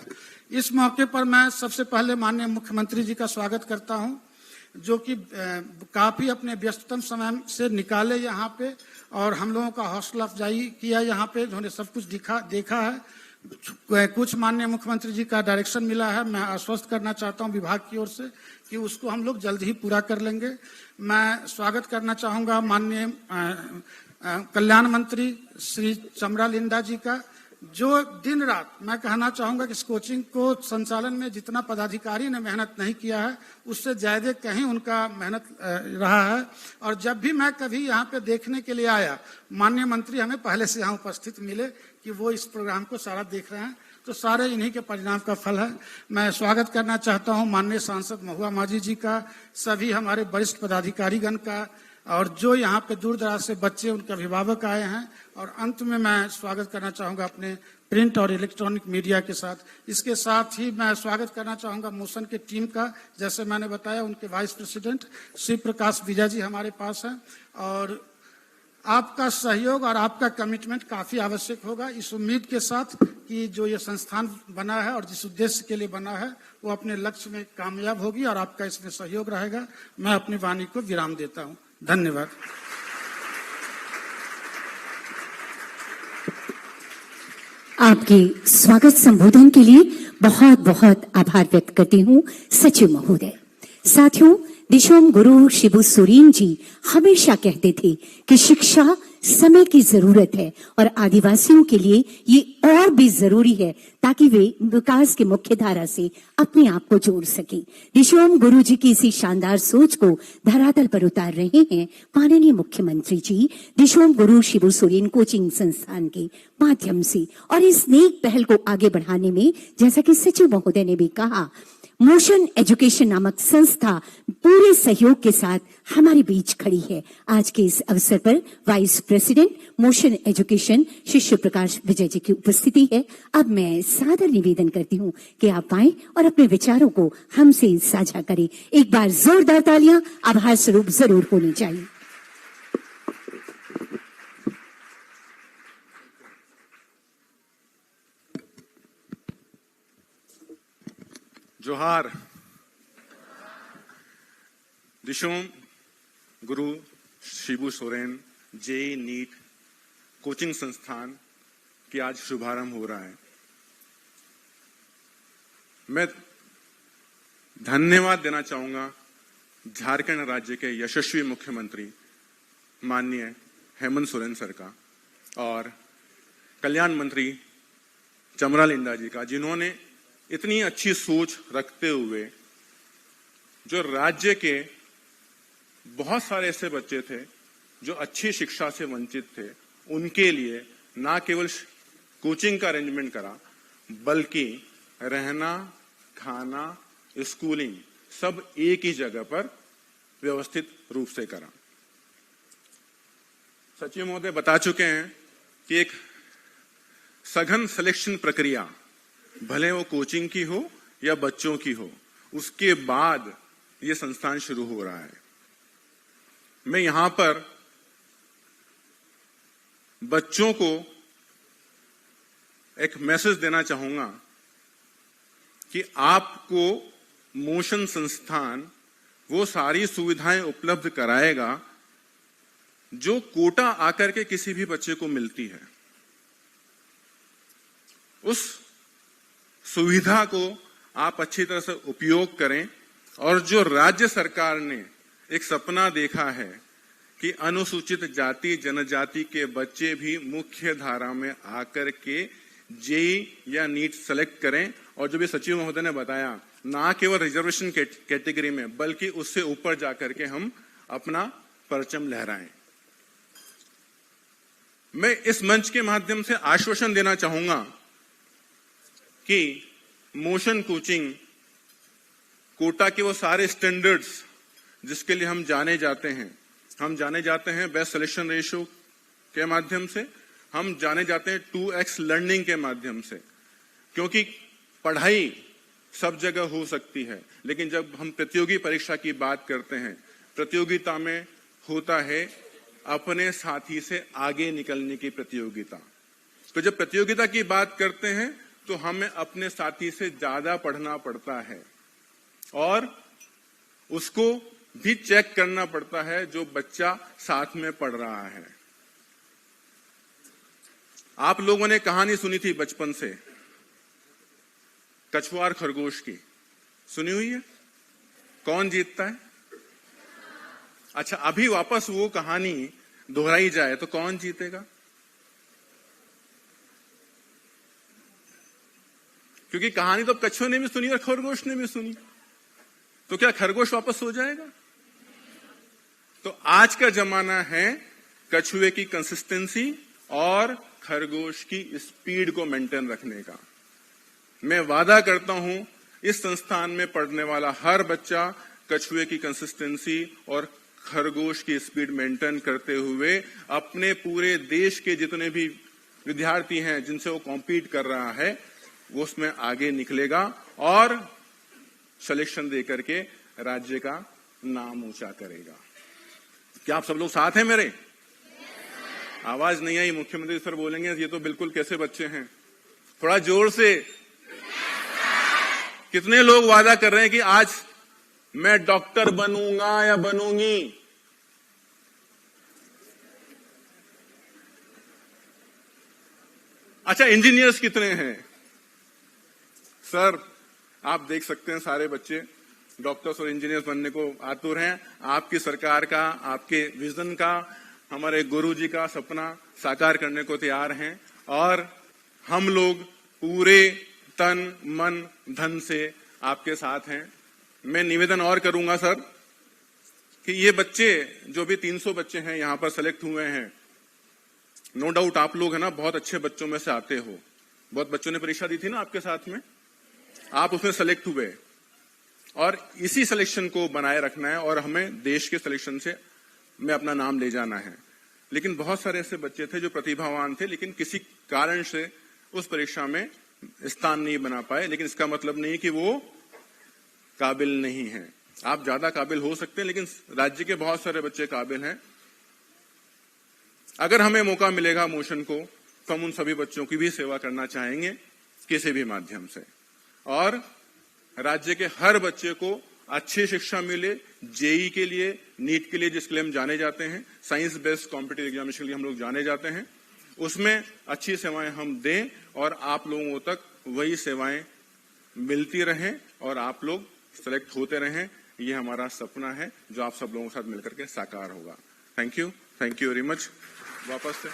इस मौके पर मैं सबसे पहले माननीय मुख्यमंत्री जी का स्वागत करता हूं, जो कि काफी अपने व्यस्ततम समय से निकाले यहाँ पे और हम लोगों का हौसला अफजाई किया यहाँ पे, जिन्होंने सब कुछ देखा है। कुछ माननीय मुख्यमंत्री जी का डायरेक्शन मिला है, मैं आश्वस्त करना चाहता हूँ विभाग की ओर से कि उसको हम लोग जल्द ही पूरा कर लेंगे। मैं स्वागत करना चाहूँगा माननीय कल्याण मंत्री श्री चमरा लिंडा जी का, जो दिन रात, मैं कहना चाहूंगा कि इस कोचिंग को संचालन में जितना पदाधिकारी ने मेहनत नहीं किया है उससे ज्यादा कहीं उनका मेहनत रहा है। और जब भी मैं कभी यहाँ पे देखने के लिए आया, माननीय मंत्री हमें पहले से यहाँ उपस्थित मिले कि वो इस प्रोग्राम को सारा देख रहे हैं। तो सारे इन्हीं के परिणाम का फल है। मैं स्वागत करना चाहता हूं माननीय सांसद महुआ माझी जी का, सभी हमारे वरिष्ठ पदाधिकारीगण का, और जो यहाँ पे दूर दराज से बच्चे उनके अभिभावक आए हैं। और अंत में मैं स्वागत करना चाहूंगा अपने प्रिंट और इलेक्ट्रॉनिक मीडिया के साथ। इसके साथ ही मैं स्वागत करना चाहूंगा मोशन के टीम का। जैसे मैंने बताया, उनके वाइस प्रेसिडेंट शिव प्रकाश विजय जी हमारे पास हैं, और आपका सहयोग और आपका कमिटमेंट काफी आवश्यक होगा, इस उम्मीद के साथ कि जो ये संस्थान बना है और जिस उद्देश्य के लिए बना है वो अपने लक्ष्य में कामयाब होगी और आपका इसमें सहयोग रहेगा। मैं अपनी वाणी को विराम देता हूं। धन्यवाद। आपके स्वागत संबोधन के लिए बहुत बहुत आभार व्यक्त करती हूँ सचिव महोदय। साथियों, दिशोम गुरु शिबू सोरेन जी हमेशा कहते थे कि शिक्षा समय की जरूरत है और आदिवासियों के लिए ये और भी जरूरी है ताकि वे विकास की मुख्य धारा से अपने आप को जोड़ सके। दिशोम गुरु जी की इसी शानदार सोच को धरातल पर उतार रहे हैं माननीय मुख्यमंत्री जी दिशोम गुरु शिबू सोरेन कोचिंग संस्थान के माध्यम से। और इस नेक पहल को आगे बढ़ाने में, जैसा कि सचिव महोदय ने भी कहा, मोशन एजुकेशन नामक संस्था पूरे सहयोग के साथ हमारे बीच खड़ी है। आज के इस अवसर पर vice president motion education Shri Shiv Prakash Vijay ji की उपस्थिति है। अब मैं सादर निवेदन करती हूँ कि आप आएं और अपने विचारों को हमसे साझा करें। एक बार जोरदार तालियां आभार स्वरूप जरूर होनी चाहिए। जोहार। Dishom Guru Shibu Soren JEE NEET coaching संस्थान की आज शुभारंभ हो रहा है। मैं धन्यवाद देना चाहूंगा झारखंड राज्य के यशस्वी मुख्यमंत्री माननीय हेमंत सोरेन सर का और कल्याण मंत्री चमरा लिंडा जी का, जिन्होंने इतनी अच्छी सोच रखते हुए जो राज्य के बहुत सारे ऐसे बच्चे थे जो अच्छी शिक्षा से वंचित थे, उनके लिए ना केवल कोचिंग का अरेंजमेंट करा बल्कि रहना, खाना, स्कूलिंग सब एक ही जगह पर व्यवस्थित रूप से करा। सचिव महोदय बता चुके हैं कि एक सघन सिलेक्शन प्रक्रिया, भले वो कोचिंग की हो या बच्चों की हो, उसके बाद ये संस्थान शुरू हो रहा है। मैं यहां पर बच्चों को एक मैसेज देना चाहूंगा कि आपको मोशन संस्थान वो सारी सुविधाएं उपलब्ध कराएगा जो कोटा आकर के किसी भी बच्चे को मिलती है। उस सुविधा को आप अच्छी तरह से उपयोग करें और जो राज्य सरकार ने एक सपना देखा है कि अनुसूचित जाति जनजाति के बच्चे भी मुख्य धारा में आकर के जेई या नीट सेलेक्ट करें, और जो भी सचिव महोदय ने बताया, ना केवल रिजर्वेशन कैटेगरी में बल्कि उससे ऊपर जाकर के हम अपना परचम लहराएं। मैं इस मंच के माध्यम से आश्वासन देना चाहूंगा कि मोशन कोचिंग कोटा के वो सारे स्टैंडर्ड्स जिसके लिए हम जाने जाते हैं बेस्ट सिलेक्शन रेशियो के माध्यम से, हम जाने जाते हैं 2x लर्निंग के माध्यम से, क्योंकि पढ़ाई सब जगह हो सकती है, लेकिन जब हम प्रतियोगी परीक्षा की बात करते हैं, प्रतियोगिता में होता है अपने साथी से आगे निकलने की प्रतियोगिता। तो जब प्रतियोगिता की बात करते हैं तो हमें अपने साथी से ज्यादा पढ़ना पड़ता है और उसको भी चेक करना पड़ता है जो बच्चा साथ में पढ़ रहा है। आप लोगों ने कहानी सुनी थी बचपन से, कछुआ और खरगोश की, सुनी हुई है? कौन जीतता है? अच्छा, अभी वापस वो कहानी दोहराई जाए तो कौन जीतेगा? क्योंकि कहानी तो कछुए ने भी सुनी और खरगोश ने भी सुनी, तो क्या खरगोश वापस हो जाएगा? तो आज का जमाना है कछुए की कंसिस्टेंसी और खरगोश की स्पीड को मेंटेन रखने का। मैं वादा करता हूं इस संस्थान में पढ़ने वाला हर बच्चा कछुए की कंसिस्टेंसी और खरगोश की स्पीड मेंटेन करते हुए अपने पूरे देश के जितने भी विद्यार्थी हैं जिनसे वो कॉम्पीट कर रहा है वो उसमें आगे निकलेगा और सिलेक्शन दे करके राज्य का नाम ऊंचा करेगा। क्या आप सब लोग साथ हैं मेरे? आवाज नहीं आई, मुख्यमंत्री सर बोलेंगे ये तो बिल्कुल कैसे बच्चे हैं, थोड़ा जोर से। कितने लोग वादा कर रहे हैं कि आज मैं डॉक्टर बनूंगा या बनूंगी? अच्छा, इंजीनियर्स कितने हैं? सर आप देख सकते हैं सारे बच्चे डॉक्टर्स और इंजीनियर्स बनने को आतुर हैं। आपकी सरकार का, आपके विजन का, हमारे गुरुजी का सपना साकार करने को तैयार हैं और हम लोग पूरे तन मन धन से आपके साथ हैं। मैं निवेदन और करूंगा सर कि ये बच्चे जो भी 300 बच्चे हैं यहां पर सेलेक्ट हुए हैं, नो डाउट आप लोग है ना बहुत अच्छे बच्चों में से आते हो, बहुत बच्चों ने परीक्षा दी थी ना आपके साथ में, आप उसमें सेलेक्ट हुए और इसी सिलेक्शन को बनाए रखना है और हमें देश के सिलेक्शन से में अपना नाम ले जाना है। लेकिन बहुत सारे ऐसे बच्चे थे जो प्रतिभावान थे लेकिन किसी कारण से उस परीक्षा में स्थान नहीं बना पाए, लेकिन इसका मतलब नहीं कि वो काबिल नहीं है। आप ज्यादा काबिल हो सकते हैं लेकिन राज्य के बहुत सारे बच्चे काबिल हैं। अगर हमें मौका मिलेगा मोशन को तो हम उन सभी बच्चों की भी सेवा करना चाहेंगे किसी भी माध्यम से और राज्य के हर बच्चे को अच्छी शिक्षा मिले, जेई के लिए, नीट के लिए जिसके लिए हम जाने जाते हैं, साइंस बेस्ड कॉम्पिटिटिव एग्जामिनेशन के लिए हम लोग जाने जाते हैं, उसमें अच्छी सेवाएं हम दें और आप लोगों तक वही सेवाएं मिलती रहें और आप लोग सेलेक्ट होते रहें। ये हमारा सपना है जो आप सब लोगों के साथ मिलकर के साकार होगा। Thank you very much. वापस से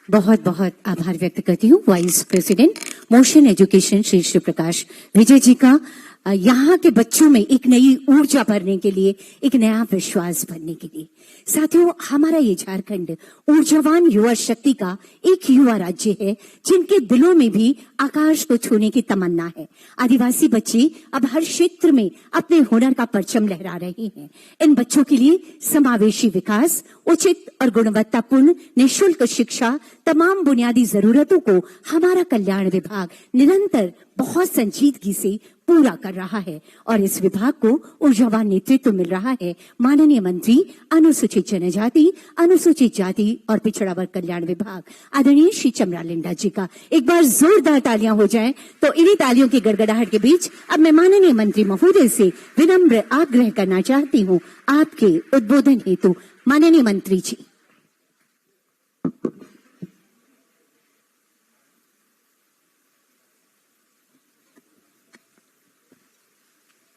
बहुत बहुत आभार व्यक्त करती हूँ vice president motion education Shri Shiv Prakash Vijay ji का, यहाँ के बच्चों में एक नई ऊर्जा भरने के लिए, एक नया विश्वास भरने के लिए। साथियों, हमारा ये झारखंड ऊर्जावान युवा शक्ति का एक युवा राज्य है जिनके दिलों में भी आकाश को छूने की तमन्ना है। आदिवासी बच्चे अब हर क्षेत्र में अपने हुनर का परचम लहरा रहे हैं। इन बच्चों के लिए समावेशी विकास, उचित और गुणवत्तापूर्ण निःशुल्क शिक्षा, तमाम बुनियादी जरूरतों को हमारा कल्याण विभाग निरंतर बहुत संजीदगी से पूरा कर रहा है और इस विभाग को ऊर्जावान नेतृत्व मिल रहा है माननीय मंत्री अनुसूचित जनजाति, अनुसूचित जाति और पिछड़ा वर्ग कल्याण विभाग आदरणीय श्री चमरा लिंडा जी का। एक बार जोरदार तालियां हो जाएं। तो इन्हीं तालियों की गड़गड़ाहट के बीच अब मैं माननीय मंत्री महोदय से विनम्र आग्रह करना चाहती हूं आपके उद्बोधन हेतु। माननीय मंत्री जी।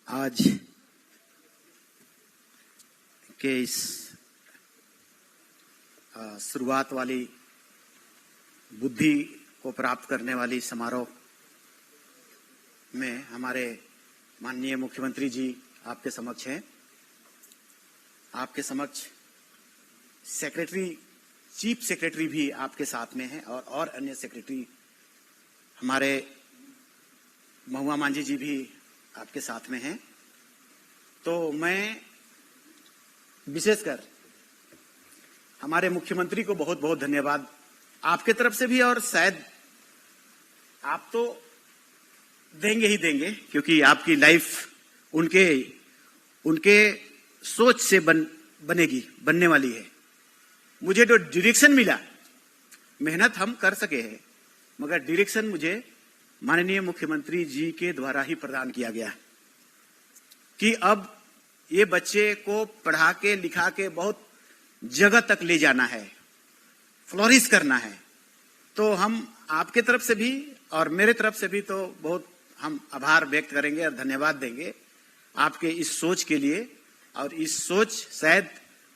आज के इस शुरुआत वाली बुद्धि को प्राप्त करने वाली समारोह में हमारे माननीय मुख्यमंत्री जी आपके समक्ष हैं। आपके समक्ष सेक्रेटरी, चीफ सेक्रेटरी भी आपके साथ में हैं और अन्य सेक्रेटरी हमारे महुआ मांझी जी भी आपके साथ में हैं। तो मैं विशेषकर हमारे मुख्यमंत्री को बहुत बहुत धन्यवाद आपके तरफ से भी, और शायद आप तो देंगे ही देंगे क्योंकि आपकी लाइफ उनके सोच से बनने वाली है। मुझे जो डायरेक्शन मिला, मेहनत हम कर सके हैं मगर डायरेक्शन मुझे माननीय मुख्यमंत्री जी के द्वारा ही प्रदान किया गया कि अब ये बच्चे को पढ़ा के लिखा के बहुत जगह तक ले जाना है, फ्लोरिश करना है। तो हम आपके तरफ से भी और मेरे तरफ से भी तो बहुत हम आभार व्यक्त करेंगे और धन्यवाद देंगे आपके इस सोच के लिए। और इस सोच शायद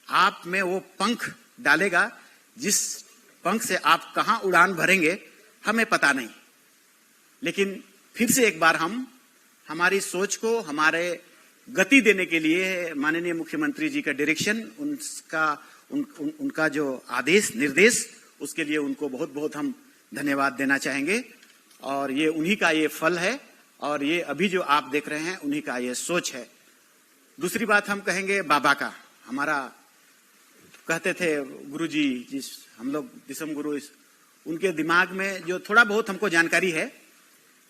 आप में वो पंख डालेगा जिस पंख से आप कहां उड़ान भरेंगे हमें पता नहीं, लेकिन फिर से एक बार हम हमारी सोच को हमारे गति देने के लिए माननीय मुख्यमंत्री जी का डायरेक्शन, उनका जो आदेश निर्देश, उसके लिए उनको बहुत बहुत हम धन्यवाद देना चाहेंगे। और ये उन्हीं का ये फल है, और ये अभी जो आप देख रहे हैं उन्हीं का ये सोच है। दूसरी बात हम कहेंगे बाबा का। हमारा कहते थे गुरुजी, जिस हम लोग दिसम गुरु, उनके दिमाग में जो थोड़ा बहुत हमको जानकारी है,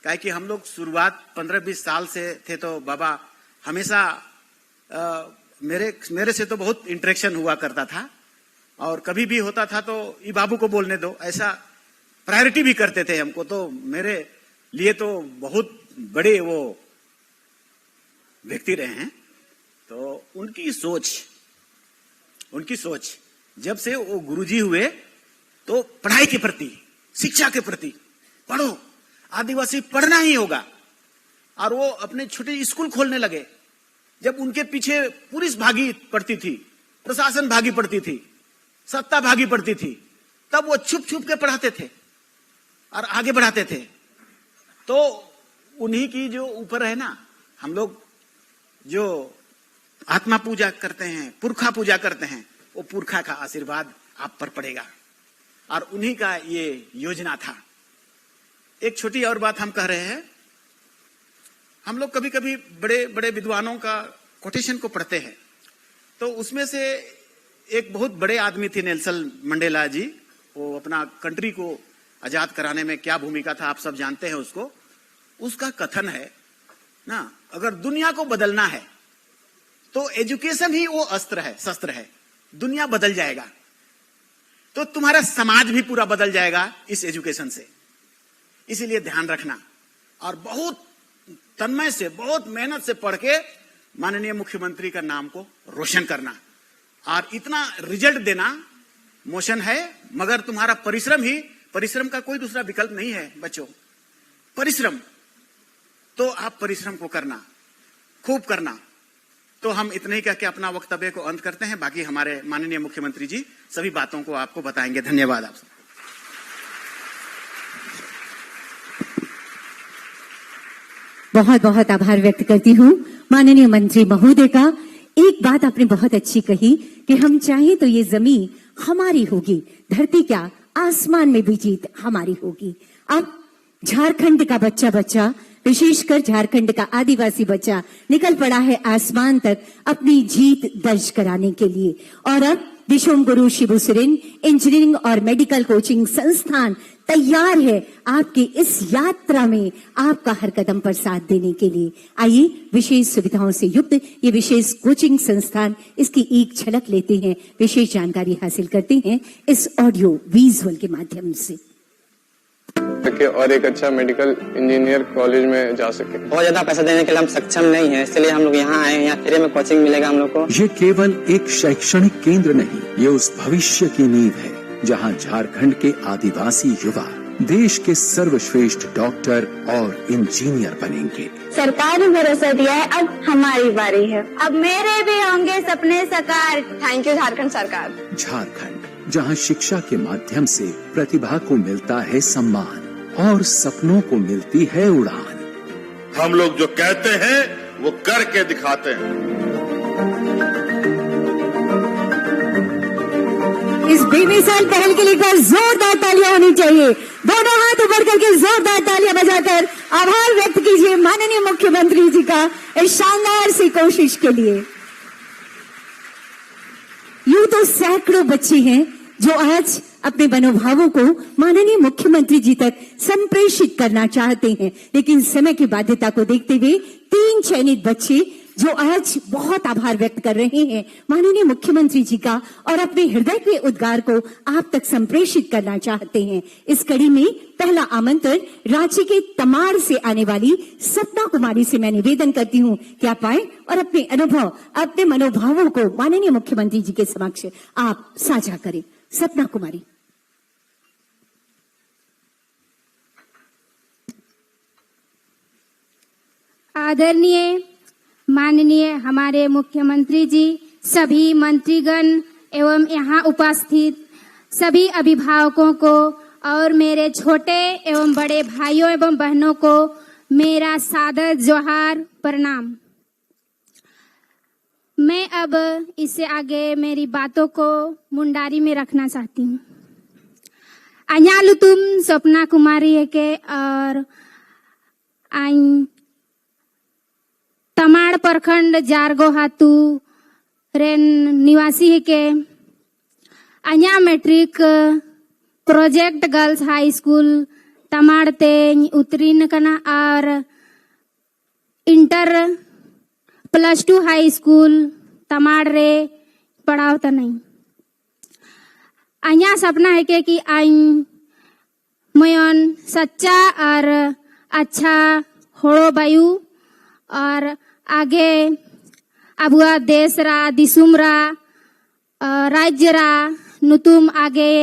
काहे कि हम लोग शुरुआत 15-20 साल से थे, तो बाबा हमेशा मेरे से तो बहुत इंटरेक्शन हुआ करता था, और कभी भी होता था तो ये बाबू को बोलने दो, ऐसा प्रायोरिटी भी करते थे हमको। तो मेरे लिए तो बहुत बड़े वो व्यक्ति रहे हैं। तो उनकी सोच जब से वो गुरुजी हुए, तो पढ़ाई के प्रति, शिक्षा के प्रति, पढ़ो, आदिवासी पढ़ना ही होगा। और वो अपने छोटे स्कूल खोलने लगे। जब उनके पीछे पुलिस भागी पड़ती थी, प्रशासन भागी पड़ती थी, सत्ता भागी पड़ती थी, तब वो छुप छुप के पढ़ाते थे और आगे बढ़ाते थे। तो उन्हीं की जो ऊपर है ना, हम लोग जो आत्मा पूजा करते हैं, पुरखा पूजा करते हैं, वो पुरखा का आशीर्वाद आप पर पड़ेगा, और उन्हीं का ये योजना था। एक छोटी और बात हम कह रहे हैं, हम लोग कभी कभी बड़े बड़े विद्वानों का कोटेशन को पढ़ते हैं, तो उसमें से एक बहुत बड़े आदमी थे नेल्सन मंडेला जी। वो अपना कंट्री को आजाद कराने में क्या भूमिका था आप सब जानते हैं उसको। उसका कथन है ना, अगर दुनिया को बदलना है तो एजुकेशन ही वो अस्त्र है, शस्त्र है। दुनिया बदल जाएगा तो तुम्हारा समाज भी पूरा बदल जाएगा इस एजुकेशन से। इसीलिए ध्यान रखना, और बहुत तन्मय से, बहुत मेहनत से पढ़ के माननीय मुख्यमंत्री का नाम को रोशन करना, और इतना रिजल्ट देना मोशन है। मगर तुम्हारा परिश्रम का कोई दूसरा विकल्प नहीं है बच्चों। परिश्रम तो आप परिश्रम को करना, खूब करना। तो हम इतने ही कह के अपना वक्तव्य को अंत करते हैं। बाकी हमारे माननीय मुख्यमंत्री जी सभी बातों को आपको बताएंगे। धन्यवाद आप सब। बहुत बहुत आभार व्यक्त करती हूँ माननीय मंत्री महोदय का। एक बात आपने बहुत अच्छी कही कि हम चाहें तो ये जमीन हमारी होगी, धरती क्या आसमान में भी जीत हमारी होगी। अब झारखंड का बच्चा, विशेषकर झारखंड का आदिवासी बच्चा निकल पड़ा है आसमान तक अपनी जीत दर्ज कराने के लिए। और अब दिसम गुरु शिबू सोरेन इंजीनियरिंग और मेडिकल कोचिंग संस्थान तैयार है आपकी इस यात्रा में आपका हर कदम पर साथ देने के लिए। आइए विशेष सुविधाओं से युक्त ये विशेष कोचिंग संस्थान, इसकी एक झलक लेते हैं, विशेष जानकारी हासिल करते हैं इस ऑडियो विजुअल के माध्यम से। और एक अच्छा मेडिकल इंजीनियर कॉलेज में जा सके। बहुत ज्यादा पैसा देने के लिए हम सक्षम नहीं है, इसलिए हम लोग यहाँ आए हैं। यहाँ फ्री में कोचिंग मिलेगा हम लोग को। ये केवल एक शैक्षणिक केंद्र नहीं, ये उस भविष्य की नींव है जहाँ झारखंड के आदिवासी युवा देश के सर्वश्रेष्ठ डॉक्टर और इंजीनियर बनेंगे। सरकार ने भरोसा दिया है, अब हमारी बारी है। अब मेरे भी होंगे सपने साकार। थैंक यू झारखंड सरकार। झारखंड जहां शिक्षा के माध्यम से प्रतिभा को मिलता है सम्मान और सपनों को मिलती है उड़ान। हम लोग जो कहते हैं वो करके दिखाते हैं। इस बेमिसाल पहल के लिए एक बार जोरदार तालियां होनी चाहिए। दोनों हाथ ऊपर करके जोरदार तालियां बजाकर आभार व्यक्त कीजिए माननीय मुख्यमंत्री जी का इस शानदार सी कोशिश के लिए। यूं तो सैकड़ों बच्चे हैं जो आज अपने मनोभावों को माननीय मुख्यमंत्री जी तक संप्रेषित करना चाहते हैं, लेकिन समय की बाध्यता को देखते हुए 3 चयनित बच्चे जो आज बहुत आभार व्यक्त कर रहे हैं माननीय मुख्यमंत्री जी का और अपने हृदय के उद्गार को आप तक संप्रेषित करना चाहते हैं। इस कड़ी में पहला आमंत्रण रांची के तमाड़ से आने वाली सपना कुमारी से मैं निवेदन करती हूं कि आप आए और अपने अनुभव, अपने मनोभावों को माननीय मुख्यमंत्री जी के समक्ष आप साझा करें। सपना कुमारी। आदरणीय माननीय हमारे मुख्यमंत्री जी, सभी मंत्रीगण एवं यहाँ उपस्थित सभी अभिभावकों को और मेरे छोटे एवं बड़े भाइयों एवं बहनों को मेरा सादर जोहार प्रणाम। मैं अब इससे आगे मेरी बातों को मुंडारी में रखना चाहती हूँ। अन्यालु तुम स्वप्ना कुमारी है के और आइन तमाड़ प्रखंड जारगो हातू रेन निवासी है के अन्या matric project girls high school Tamar ते उत्तीर्ण करना और इंटर +2 हाई स्कूल तमाड़ रे पढ़ाओ तो नहीं। अन्या सपना है के कि आइन मयन सच्चा और अच्छा होड़ो बायु और आगे अबुआ देश रा दिसुम रा राज्य रा नुतुम आगे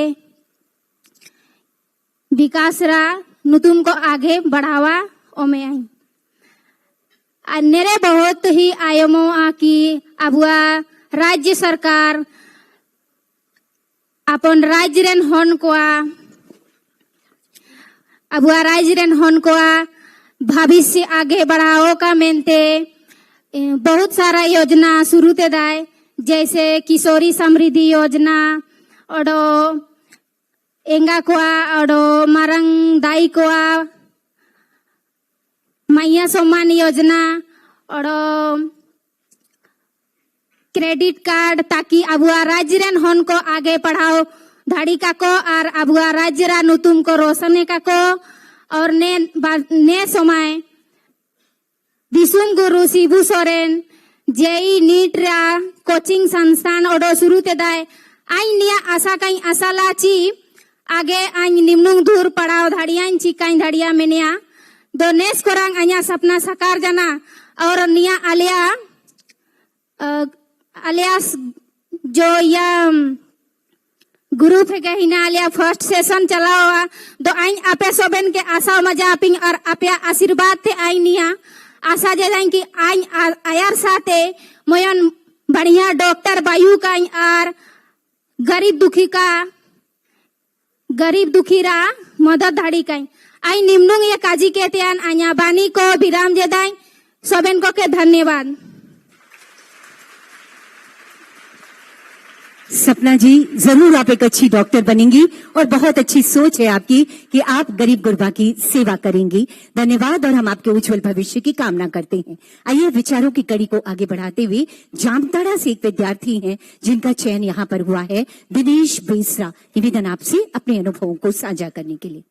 विकास रा नुतुम को आगे बढ़ावा ओमे आई नेरे बहुत ही आयमो की अबुआ राज्य सरकार अपन राज्य रेन हन को अबुआ राज्य रेन हन को भविष्य आगे बढ़ाओ का मेनते बहुत सारा योजना शुरू ते दाए जैसे किशोरी समृद्धि योजना और एंगा कोआ और मारंग दाई कोआ मैया सम्मान योजना और क्रेडिट कार्ड ताकि अबुआ राज्य रेन हन को आगे पढ़ाओ धाड़ी का को और अबुआ राज्य रा नुतुम को रोशने का को और ने समय दिसुम गुरु शिबू सोरेन जेई नीट रा कोचिंग संस्थान और शुरू ते दाए आइन निया आशा कई आशा लाची आगे आइन निम्नुंग दूर पढ़ाओ धाड़ियां चिकाई धाड़िया मेनिया दो नेस कोरांग अन्या सपना साकार जाना और निया अलियास जो या ग्रुप है के हिना आलिया फर्स्ट सेशन चलाओ दो आइन आपे सोबेन के आशा मजा पिंग और आपे आशीर्वाद थे आइन निया आशा जे जाइन की आइन आयर साथे मोयन बढ़िया डॉक्टर बायू का और गरीब दुखी रा मदद धाड़ी का आई निम्नुंग ये काजी के त्यान आन्या बानी को विराम जेदाई सोबेन को के धन्यवाद। सपना जी, जरूर आप एक अच्छी डॉक्टर बनेंगी और बहुत अच्छी सोच है आपकी कि आप गरीब गुरबा की सेवा करेंगी। धन्यवाद और हम आपके उज्जवल भविष्य की कामना करते हैं। आइए विचारों की कड़ी को आगे बढ़ाते हुए जामताड़ा से एक विद्यार्थी हैं जिनका चयन यहाँ पर हुआ है, दिनेश बेसरा। निवेदन आपसे अपने अनुभवों को साझा करने के लिए।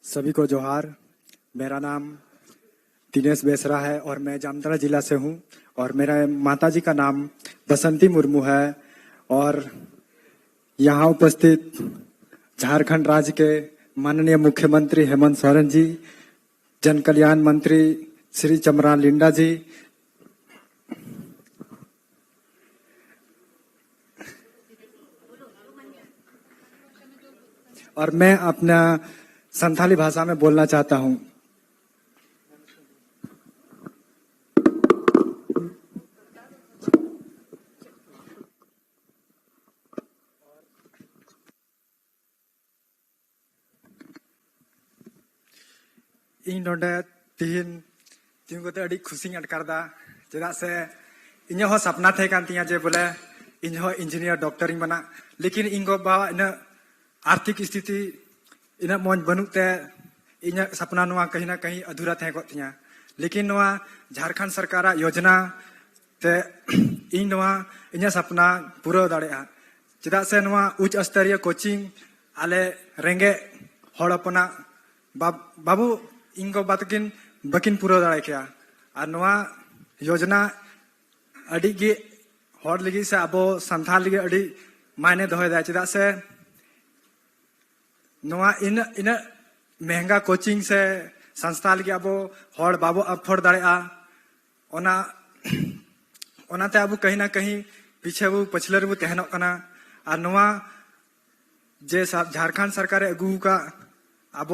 सभी को जोहार। मेरा नाम दिनेश बेसरा है और मैं जामताड़ा जिला से हूँ और मेरा माताजी का नाम बसंती मुर्मू है और यहाँ उपस्थित झारखंड राज्य के माननीय मुख्यमंत्री हेमंत सोरेन जी, जन कल्याण मंत्री श्री चमरान लिंडा जी, और मैं अपना संथाली भाषा में बोलना चाहता हूँ। इन नोडे तिहिन तिंगुते अड़ी खुशी अटकारदा चेदा से इन हो सपना थे कान तिया जे बोले इन हो इंजीनियर डॉक्टर बना, लेकिन इनको बाबा इन आर्थिक स्थिति इन मौज बनुते इन सपना नुआ कहीं ना कहीं अधूरा थे को तिया, लेकिन नुआ झारखंड सरकार योजना ते इन नुआ इन सपना पूरा दाड़ेया चेदा से नुआ उच्च स्तरीय कोचिंग आले रेंगे हड़ अपना बाबू इनको बातकिन बकिन पूरा दाड़े किया और नुआ योजना अड़ी गे हड़ लगी से अब संथाल लगी अड़ी मायने दोहदा चेदा से नुआ इन महंगा कोचिंग से संस्था लगी अब हड़ बाबू अफोर्ड दाड़ेया ओना ओनाते अब कहीं ना कहीं पीछे वो पछले वो तहनों कना और नुआ जे झारखंड सरकार अगू का अब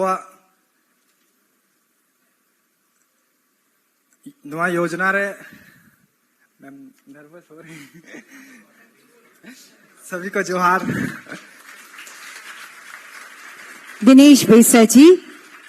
नुआ योजना रे नर्वस हो रही सभी को जोहार। दिनेश बेसरा जी,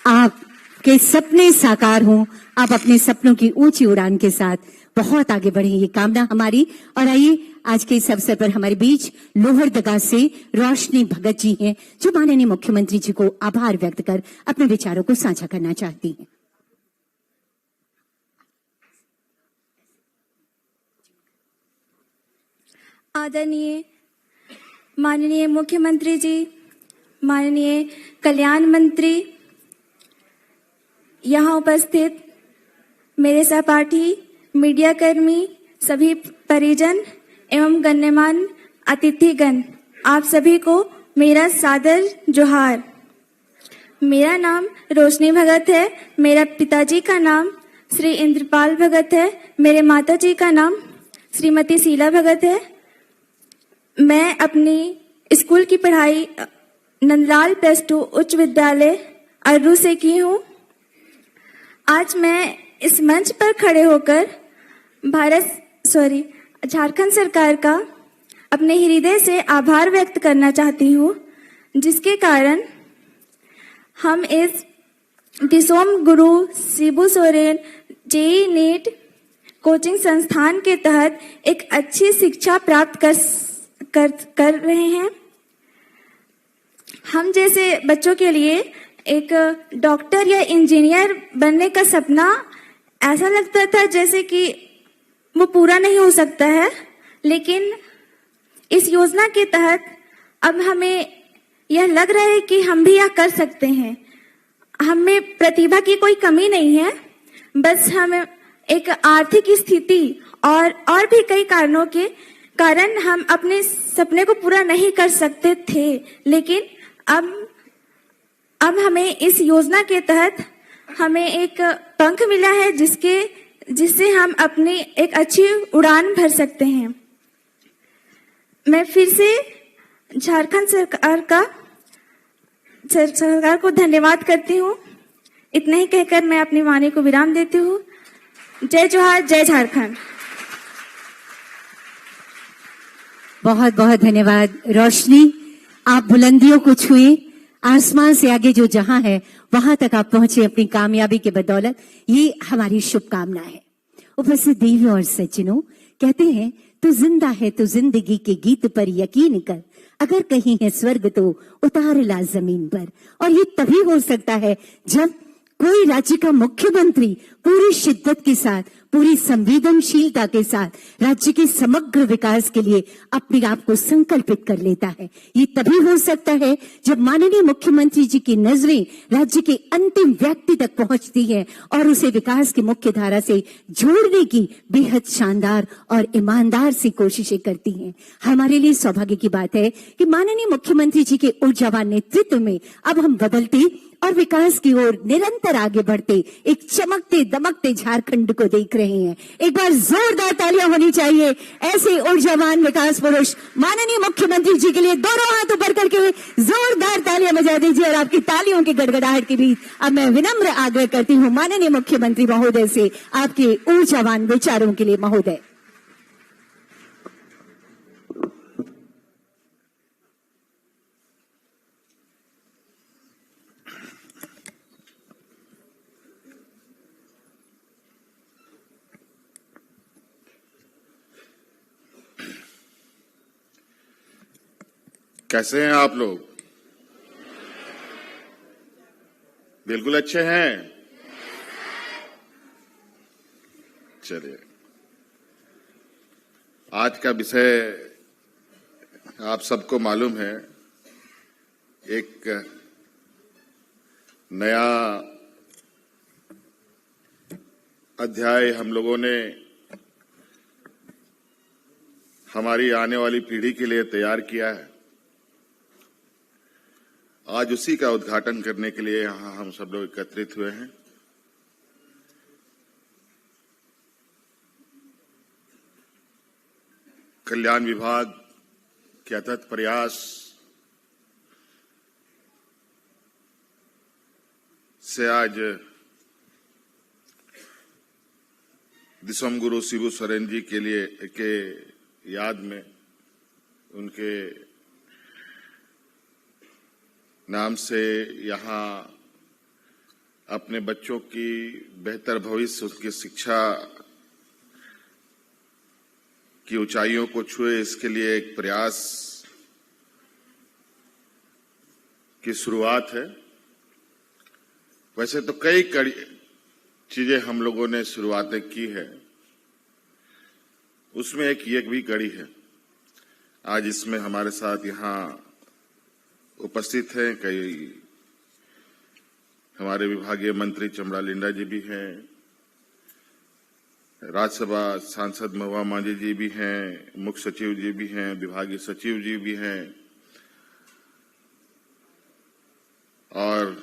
आप आपके सपने साकार हों, आप अपने सपनों की ऊंची उड़ान के साथ बहुत आगे बढ़े, ये कामना हमारी। और आइए आज के इस अवसर पर हमारे बीच लोहरदगा से रोशनी भगत जी हैं, जो माननीय मुख्यमंत्री जी को आभार व्यक्त कर अपने विचारों को साझा करना चाहती हैं। आदरणीय माननीय मुख्यमंत्री जी, माननीय कल्याण मंत्री, यहाँ उपस्थित मेरे सहपाठी, मीडिया कर्मी, सभी परिजन एवं गण्यमान्य अतिथिगण, आप सभी को मेरा सादर जोहार। मेरा नाम रोशनी भगत है। मेरा पिताजी का नाम श्री इंद्रपाल भगत है। मेरे माताजी का नाम श्रीमती शीला भगत है। मैं अपनी स्कूल की पढ़ाई नंदलाल +2 उच्च विद्यालय अर्रू से की हूँ। आज मैं इस मंच पर खड़े होकर झारखंड सरकार का अपने हृदय से आभार व्यक्त करना चाहती हूँ, जिसके कारण हम इस Dishom Guru Shibu Soren JEE NEET coaching संस्थान के तहत एक अच्छी शिक्षा प्राप्त कर रहे हैं। हम जैसे बच्चों के लिए एक डॉक्टर या इंजीनियर बनने का सपना ऐसा लगता था जैसे कि वो पूरा नहीं हो सकता है, लेकिन इस योजना के तहत अब हमें यह लग रहा है कि हम भी यह कर सकते हैं। हमें प्रतिभा की कोई कमी नहीं है, बस हम एक आर्थिक स्थिति और भी कई कारणों के कारण हम अपने सपने को पूरा नहीं कर सकते थे, लेकिन अब हमें इस योजना के तहत हमें एक पंख मिला है, जिससे हम अपनी एक अच्छी उड़ान भर सकते हैं। मैं फिर से झारखंड सरकार को धन्यवाद करती हूँ। इतना ही कहकर मैं अपनी वाणी को विराम देती हूँ। जय जोहार, जय झारखंड। बहुत बहुत धन्यवाद रोशनी। आप बुलंदियों को छुए, आसमान से आगे जो जहां है वहां तक आप पहुंचे अपनी कामयाबी के बदौलत, ये हमारी शुभकामना है। उपस्थित देवियों और सज्जनों, कहते हैं तू जिंदा है तो जिंदगी के गीत पर यकीन कर, अगर कहीं है स्वर्ग तो उतार ला जमीन पर। और ये तभी हो सकता है जब कोई राज्य का मुख्यमंत्री पूरी शिद्दत के साथ, पूरी संवेदनशीलता के साथ राज्य के समग्र विकास के लिए अपने आप को संकल्पित कर लेता है। ये तभी हो सकता है जब माननीय मुख्यमंत्री जी की नजरें राज्य के अंतिम व्यक्ति तक पहुंचती हैं और उसे विकास की मुख्य धारा से जोड़ने की बेहद शानदार और ईमानदार सी कोशिशें करती हैं। हमारे लिए सौभाग्य की बात है कि माननीय मुख्यमंत्री जी के ऊर्जावान नेतृत्व में अब हम बदलते और विकास की ओर निरंतर आगे बढ़ते एक चमकते दमकते झारखंड को देख रहे हैं। एक बार जोरदार तालियां होनी चाहिए ऐसे ऊर्जावान विकास पुरुष माननीय मुख्यमंत्री जी के लिए। दोनों हाथ ऊपर करके जोरदार तालियां बजा दीजिए। और आपकी तालियों की गड़गड़ाहट के बीच अब मैं विनम्र आग्रह करती हूं माननीय मुख्यमंत्री महोदय से आपके ऊर्जावान विचारों के लिए। महोदय, कैसे हैं आप लोग? बिल्कुल अच्छे हैं। चलिए, आज का विषय आप सबको मालूम है। एक नया अध्याय हम लोगों ने हमारी आने वाली पीढ़ी के लिए तैयार किया है। आज उसी का उद्घाटन करने के लिए यहां हम सब लोग एकत्रित हुए हैं। कल्याण विभाग के अथक प्रयास से आज दिसोम गुरु शिबू सोरेन जी के लिए के याद में उनके नाम से यहाँ अपने बच्चों की बेहतर भविष्य, उसकी शिक्षा की ऊंचाइयों को छुए, इसके लिए एक प्रयास की शुरुआत है। वैसे तो कई चीजें हम लोगों ने शुरुआतें की है, उसमें एक ये भी कड़ी है। आज इसमें हमारे साथ यहाँ उपस्थित हैं कई हमारे विभागीय मंत्री चमड़ा लिंडा जी भी हैं, राज्यसभा सांसद महुआ मांझी जी भी हैं, मुख्य सचिव जी भी हैं, विभागीय सचिव जी भी हैं और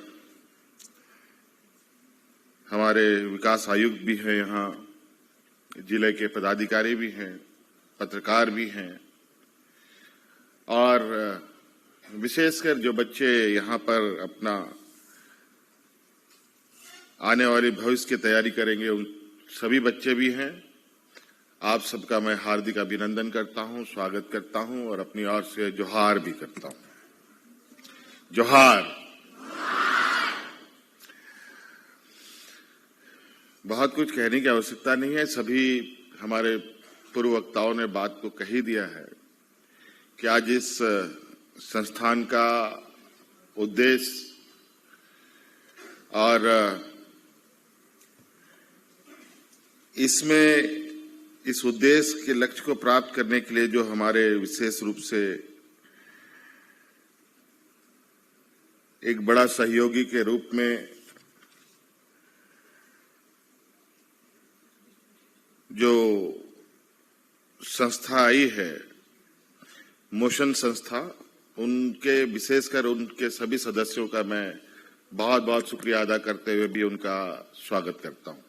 हमारे विकास आयुक्त भी हैं, यहाँ जिले के पदाधिकारी भी हैं, पत्रकार भी हैं और विशेषकर जो बच्चे यहाँ पर अपना आने वाले भविष्य की तैयारी करेंगे, उन सभी बच्चे भी हैं। आप सबका मैं हार्दिक अभिनंदन करता हूं, स्वागत करता हूं और अपनी ओर से जोहार भी करता हूं। जोहार। बहुत कुछ कहने की आवश्यकता नहीं है, सभी हमारे पूर्व वक्ताओं ने बात को कही दिया है कि आज इस संस्थान का उद्देश्य और इसमें इस उद्देश्य के लक्ष्य को प्राप्त करने के लिए जो हमारे विशेष रूप से एक बड़ा सहयोगी के रूप में जो संस्था आई है, मोशन संस्था, उनके विशेषकर उनके सभी सदस्यों का मैं बहुत बहुत शुक्रिया अदा करते हुए भी उनका स्वागत करता हूं।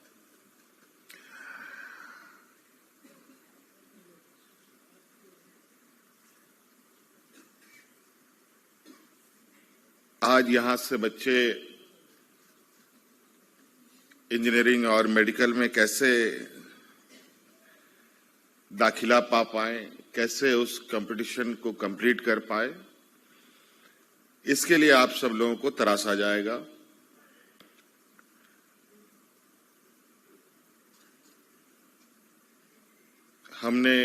आज यहां से बच्चे इंजीनियरिंग और मेडिकल में कैसे दाखिला पा पाए, कैसे उस कंपटीशन को कंप्लीट कर पाए, इसके लिए आप सब लोगों को तराशा जाएगा। हमने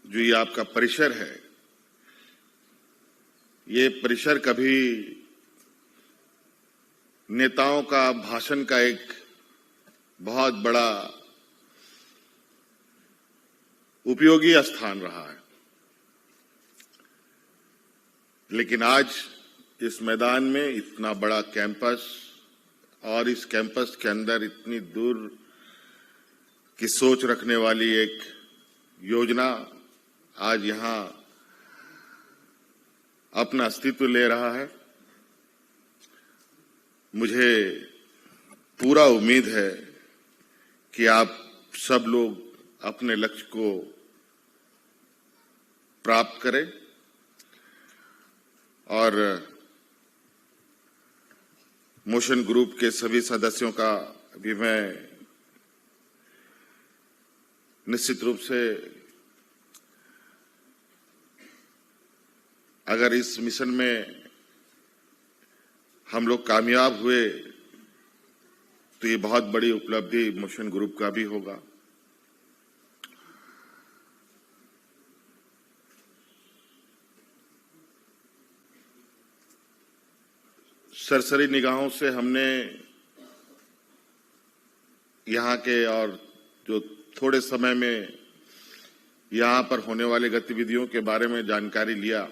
जो ये आपका परिसर है, ये परिसर कभी नेताओं का भाषण का एक बहुत बड़ा उपयोगी स्थान रहा है, लेकिन आज इस मैदान में इतना बड़ा कैंपस और इस कैंपस के अंदर इतनी दूर की सोच रखने वाली एक योजना आज यहां अपना अस्तित्व ले रहा है। मुझे पूरा उम्मीद है कि आप सब लोग अपने लक्ष्य को प्राप्त करें और मोशन ग्रुप के सभी सदस्यों का भी मैं निश्चित रूप से, अगर इस मिशन में हम लोग कामयाब हुए तो ये बहुत बड़ी उपलब्धि मोशन ग्रुप का भी होगा। सरसरी निगाहों से हमने यहाँ के और जो थोड़े समय में यहाँ पर होने वाली गतिविधियों के बारे में जानकारी लिया,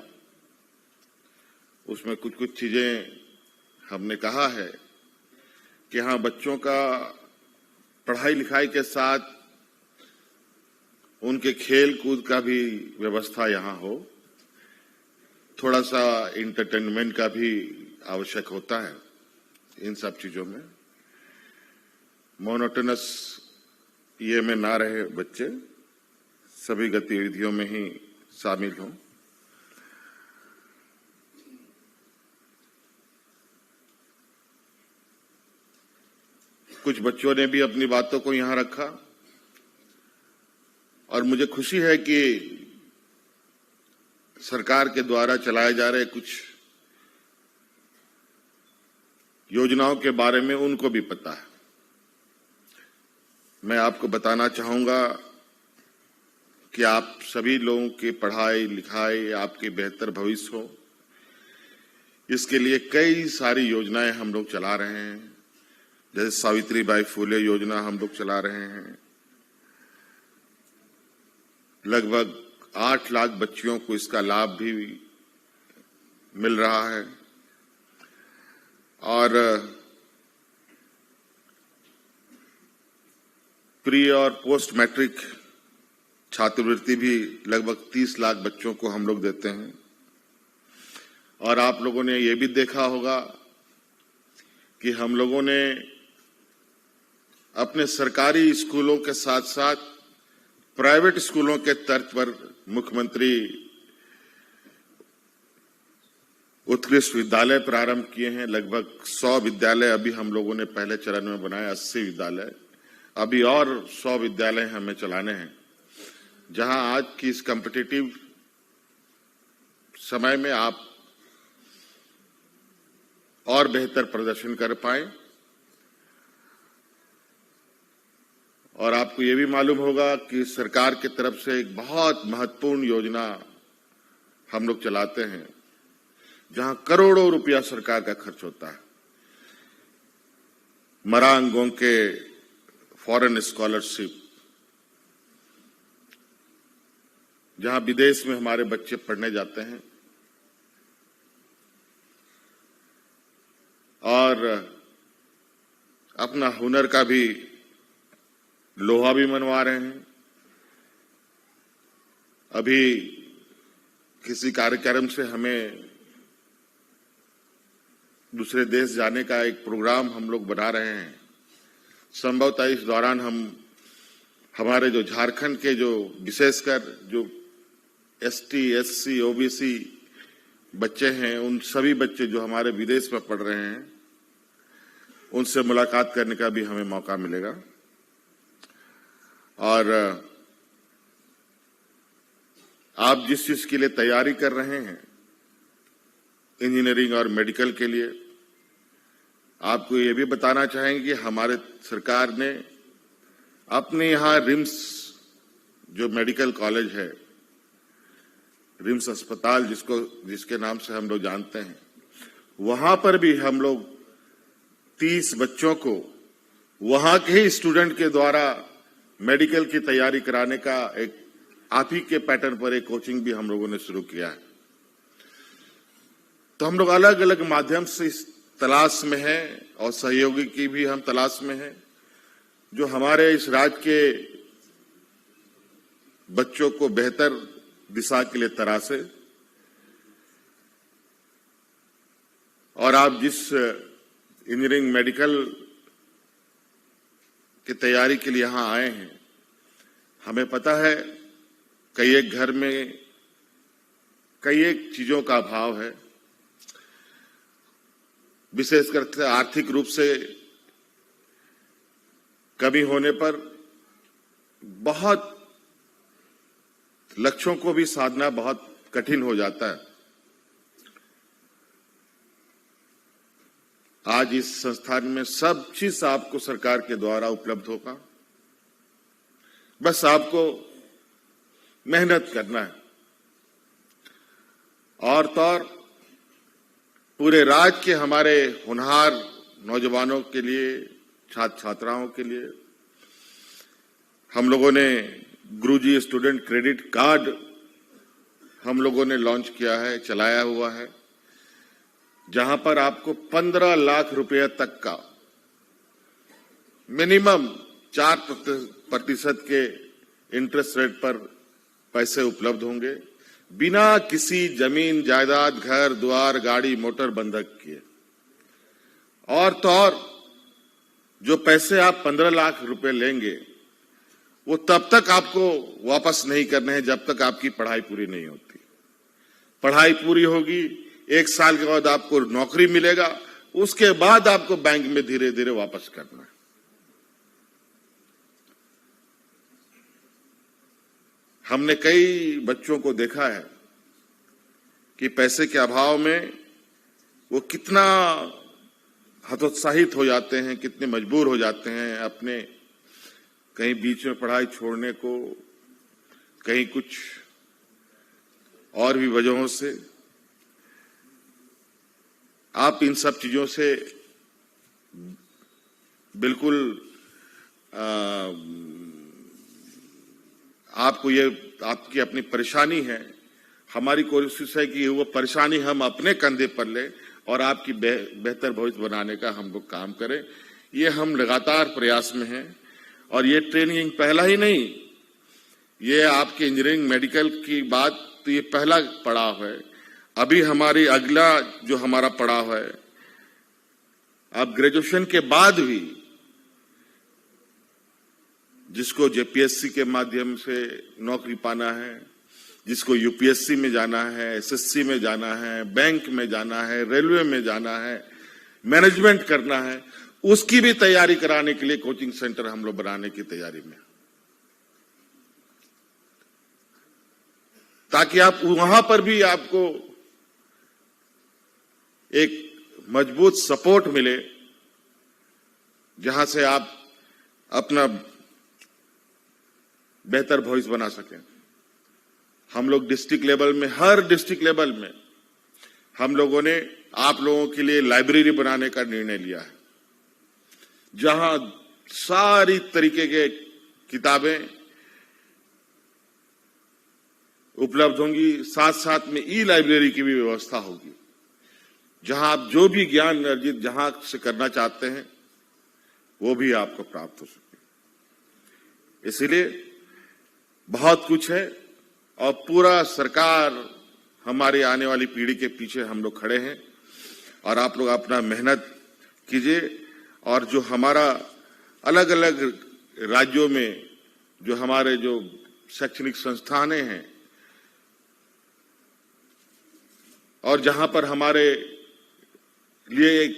उसमें कुछ कुछ चीजें हमने कहा है कि हाँ, बच्चों का पढ़ाई लिखाई के साथ उनके खेल कूद का भी व्यवस्था यहाँ हो, थोड़ा सा इंटरटेनमेंट का भी आवश्यक होता है। इन सब चीजों में मोनोटोनस ये में ना रहे, बच्चे सभी गतिविधियों में ही शामिल हों। कुछ बच्चों ने भी अपनी बातों को यहां रखा और मुझे खुशी है कि सरकार के द्वारा चलाए जा रहे कुछ योजनाओं के बारे में उनको भी पता है। मैं आपको बताना चाहूंगा कि आप सभी लोगों की पढ़ाई लिखाई, आपके बेहतर भविष्य हो, इसके लिए कई सारी योजनाएं हम लोग चला रहे हैं। जैसे सावित्रीबाई फुले योजना हम लोग चला रहे हैं। लगभग 8 लाख बच्चियों को इसका लाभ भी मिल रहा है और प्री और पोस्ट मैट्रिक छात्रवृत्ति भी लगभग 30 लाख बच्चों को हम लोग देते हैं। और आप लोगों ने ये भी देखा होगा कि हम लोगों ने अपने सरकारी स्कूलों के साथ साथ प्राइवेट स्कूलों के तर्ज पर मुख्यमंत्री उत्कृष्ट विद्यालय प्रारंभ किए हैं। लगभग 100 विद्यालय अभी हम लोगों ने पहले चरण में बनाए, 80 विद्यालय, अभी और 100 विद्यालय हमें चलाने हैं, जहां आज की इस कॉम्पिटिटिव समय में आप और बेहतर प्रदर्शन कर पाए। और आपको ये भी मालूम होगा कि सरकार की तरफ से एक बहुत महत्वपूर्ण योजना हम लोग चलाते हैं, जहां करोड़ों रुपया सरकार का खर्च होता है। मरांगों के फॉरेन स्कॉलरशिप, जहां विदेश में हमारे बच्चे पढ़ने जाते हैं और अपना हुनर का भी लोहा भी मनवा रहे हैं। अभी किसी कार्यक्रम से हमें दूसरे देश जाने का एक प्रोग्राम हम लोग बना रहे हैं। संभवतः इस दौरान हम हमारे जो झारखंड के जो विशेषकर जो एसटी, एससी, ओबीसी बच्चे हैं, उन सभी बच्चे जो हमारे विदेश में पढ़ रहे हैं, उनसे मुलाकात करने का भी हमें मौका मिलेगा। और आप जिस चीज के लिए तैयारी कर रहे हैं, इंजीनियरिंग और मेडिकल के लिए, आपको ये भी बताना चाहेंगे कि हमारे सरकार ने अपने यहाँ रिम्स जो मेडिकल कॉलेज है, रिम्स अस्पताल जिसके नाम से हम लोग जानते हैं, वहां पर भी हम लोग 30 बच्चों को वहां के ही स्टूडेंट के द्वारा मेडिकल की तैयारी कराने का एक आप ही के पैटर्न पर एक कोचिंग भी हम लोगों ने शुरू किया है। तो हम लोग अलग अलग माध्यम से इस तलाश में हैं और सहयोगी की भी हम तलाश में हैं, जो हमारे इस राज्य के बच्चों को बेहतर दिशा के लिए तरासे। और आप जिस इंजीनियरिंग मेडिकल की तैयारी के लिए यहां आए हैं, हमें पता है कई एक घर में कई एक चीजों का अभाव है, विशेषकर आर्थिक रूप से कमी होने पर बहुत लक्ष्यों को भी साधना बहुत कठिन हो जाता है। आज इस संस्थान में सब चीज आपको सरकार के द्वारा उपलब्ध होगा, बस आपको मेहनत करना है। और तो और पूरे राज्य के हमारे होनहार नौजवानों के लिए, छात्र छात्राओं के लिए हम लोगों ने गुरुजी स्टूडेंट क्रेडिट कार्ड हम लोगों ने लॉन्च किया है, चलाया हुआ है, जहां पर आपको 15 लाख रुपए तक का मिनिमम 4% के इंटरेस्ट रेट पर पैसे उपलब्ध होंगे, बिना किसी जमीन जायदाद, घर द्वार, गाड़ी मोटर बंधक किए। और तो और जो पैसे आप 15 लाख रुपए लेंगे, वो तब तक आपको वापस नहीं करने हैं जब तक आपकी पढ़ाई पूरी नहीं होती। पढ़ाई पूरी होगी, 1 साल के बाद आपको नौकरी मिलेगा, उसके बाद आपको बैंक में धीरे धीरे वापस करना है। हमने कई बच्चों को देखा है कि पैसे के अभाव में वो कितना हतोत्साहित हो जाते हैं, कितने मजबूर हो जाते हैं अपने कहीं बीच में पढ़ाई छोड़ने को, कहीं कुछ और भी वजहों से। आप इन सब चीजों से बिल्कुल आपको ये आपकी अपनी परेशानी है। हमारी कोशिश है कि वो परेशानी हम अपने कंधे पर लें और आपकी बेहतर भविष्य बनाने का हम लोग काम करें। ये हम लगातार प्रयास में हैं और ये ट्रेनिंग पहला ही नहीं, ये आपके इंजीनियरिंग मेडिकल की बात तो ये पहला पड़ाव है। अभी हमारी अगला जो हमारा पड़ाव है, अब ग्रेजुएशन के बाद भी जिसको जेपीएससी के माध्यम से नौकरी पाना है, जिसको यूपीएससी में जाना है, एसएससी में जाना है, बैंक में जाना है, रेलवे में जाना है, मैनेजमेंट करना है, उसकी भी तैयारी कराने के लिए कोचिंग सेंटर हम लोग बनाने की तैयारी में, ताकि आप वहां पर भी आपको एक मजबूत सपोर्ट मिले, जहां से आप अपना बेहतर भविष्य बना सकें। हम लोग डिस्ट्रिक्ट लेवल में, हर डिस्ट्रिक्ट लेवल में हम लोगों ने आप लोगों के लिए लाइब्रेरी बनाने का निर्णय लिया है, जहां सारी तरीके के किताबें उपलब्ध होंगी, साथ साथ में ई लाइब्रेरी की भी व्यवस्था होगी, जहां आप जो भी ज्ञान अर्जित जहां से करना चाहते हैं वो भी आपको प्राप्त हो सके। इसलिए बहुत कुछ है और पूरा सरकार हमारे आने वाली पीढ़ी के पीछे हम लोग खड़े हैं और आप लोग अपना मेहनत कीजिए। और जो हमारा अलग अलग राज्यों में जो हमारे जो शैक्षणिक संस्थानें हैं और जहां पर हमारे लिए एक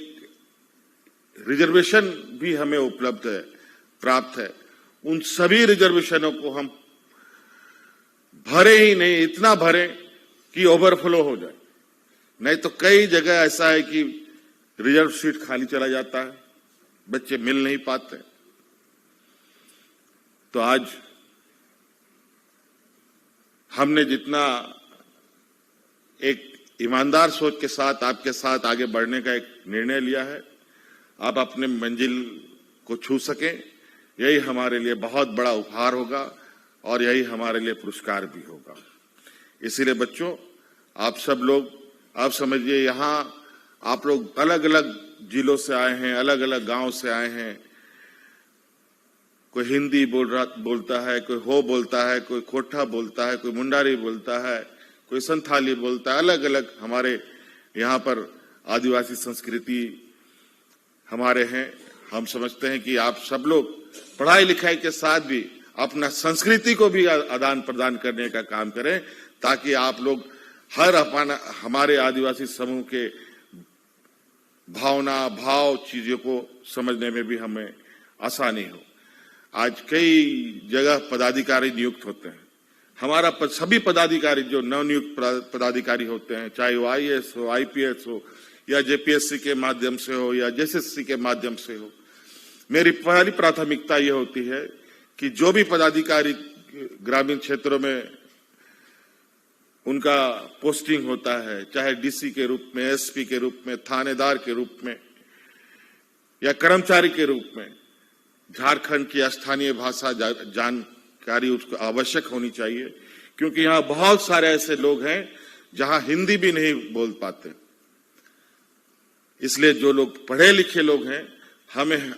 रिजर्वेशन भी हमें उपलब्ध है, प्राप्त है, उन सभी रिजर्वेशनों को हम भरे ही नहीं, इतना भरे कि ओवरफ्लो हो जाए। नहीं तो कई जगह ऐसा है कि रिजर्व सीट खाली चला जाता है, बच्चे मिल नहीं पाते। तो आज हमने जितना एक ईमानदार सोच के साथ आपके साथ आगे बढ़ने का एक निर्णय लिया है, आप अपने मंजिल को छू सकें, यही हमारे लिए बहुत बड़ा उपहार होगा और यही हमारे लिए पुरस्कार भी होगा। इसीलिए बच्चों, आप सब लोग, आप समझिए यहाँ आप लोग अलग अलग जिलों से आए हैं, अलग अलग गांव से आए हैं। कोई हिंदी बोलता है, कोई हो बोलता है, कोई कोठा बोलता है, कोई मुंडारी बोलता है, कोई संथाली बोलता है। अलग अलग हमारे यहाँ पर आदिवासी संस्कृति हमारे हैं। हम समझते हैं कि आप सब लोग पढ़ाई लिखाई के साथ भी अपना संस्कृति को भी आदान प्रदान करने का काम करें, ताकि आप लोग हर हमारे आदिवासी समूह के भावना भाव चीजों को समझने में भी हमें आसानी हो। आज कई जगह पदाधिकारी नियुक्त होते हैं। हमारा सभी पदाधिकारी जो नवनियुक्त पदाधिकारी होते हैं, चाहे वो आईएएस हो, आईपीएस हो या जेपीएससी के माध्यम से हो या जेएसएससी के माध्यम से हो, मेरी पहली प्राथमिकता ये होती है कि जो भी पदाधिकारी ग्रामीण क्षेत्रों में उनका पोस्टिंग होता है, चाहे डीसी के रूप में, एसपी के रूप में, थानेदार के रूप में या कर्मचारी के रूप में, झारखंड की स्थानीय भाषा जानकारी उसको आवश्यक होनी चाहिए, क्योंकि यहाँ बहुत सारे ऐसे लोग हैं जहां हिंदी भी नहीं बोल पाते। इसलिए जो लोग पढ़े लिखे लोग हैं, हमें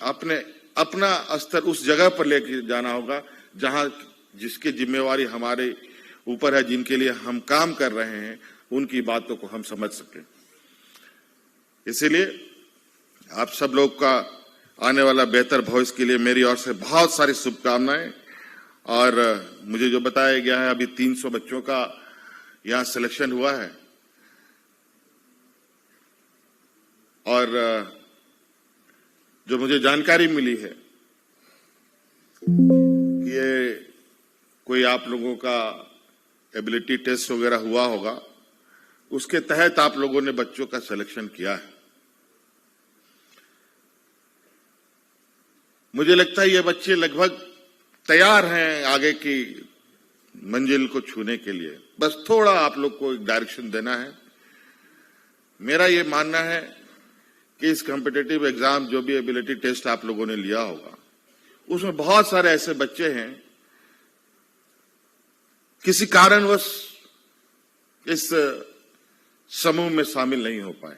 अपना स्तर उस जगह पर लेके जाना होगा जहां जिसकी जिम्मेवारी हमारे ऊपर है, जिनके लिए हम काम कर रहे हैं, उनकी बातों को हम समझ सकें। इसीलिए आप सब लोग का आने वाला बेहतर भविष्य के लिए मेरी ओर से बहुत सारी शुभकामनाएं। और मुझे जो बताया गया है, अभी 300 बच्चों का यहाँ सिलेक्शन हुआ है और जो मुझे जानकारी मिली है कि ये कोई आप लोगों का एबिलिटी टेस्ट वगैरह हुआ होगा, उसके तहत आप लोगों ने बच्चों का सिलेक्शन किया है। मुझे लगता है ये बच्चे लगभग तैयार हैं आगे की मंजिल को छूने के लिए। बस थोड़ा आप लोग को एक डायरेक्शन देना है। मेरा ये मानना है कि इस कॉम्पिटिटिव एग्जाम जो भी एबिलिटी टेस्ट आप लोगों ने लिया होगा, उसमें बहुत सारे ऐसे बच्चे हैं किसी कारणवश इस समूह में शामिल नहीं हो पाए।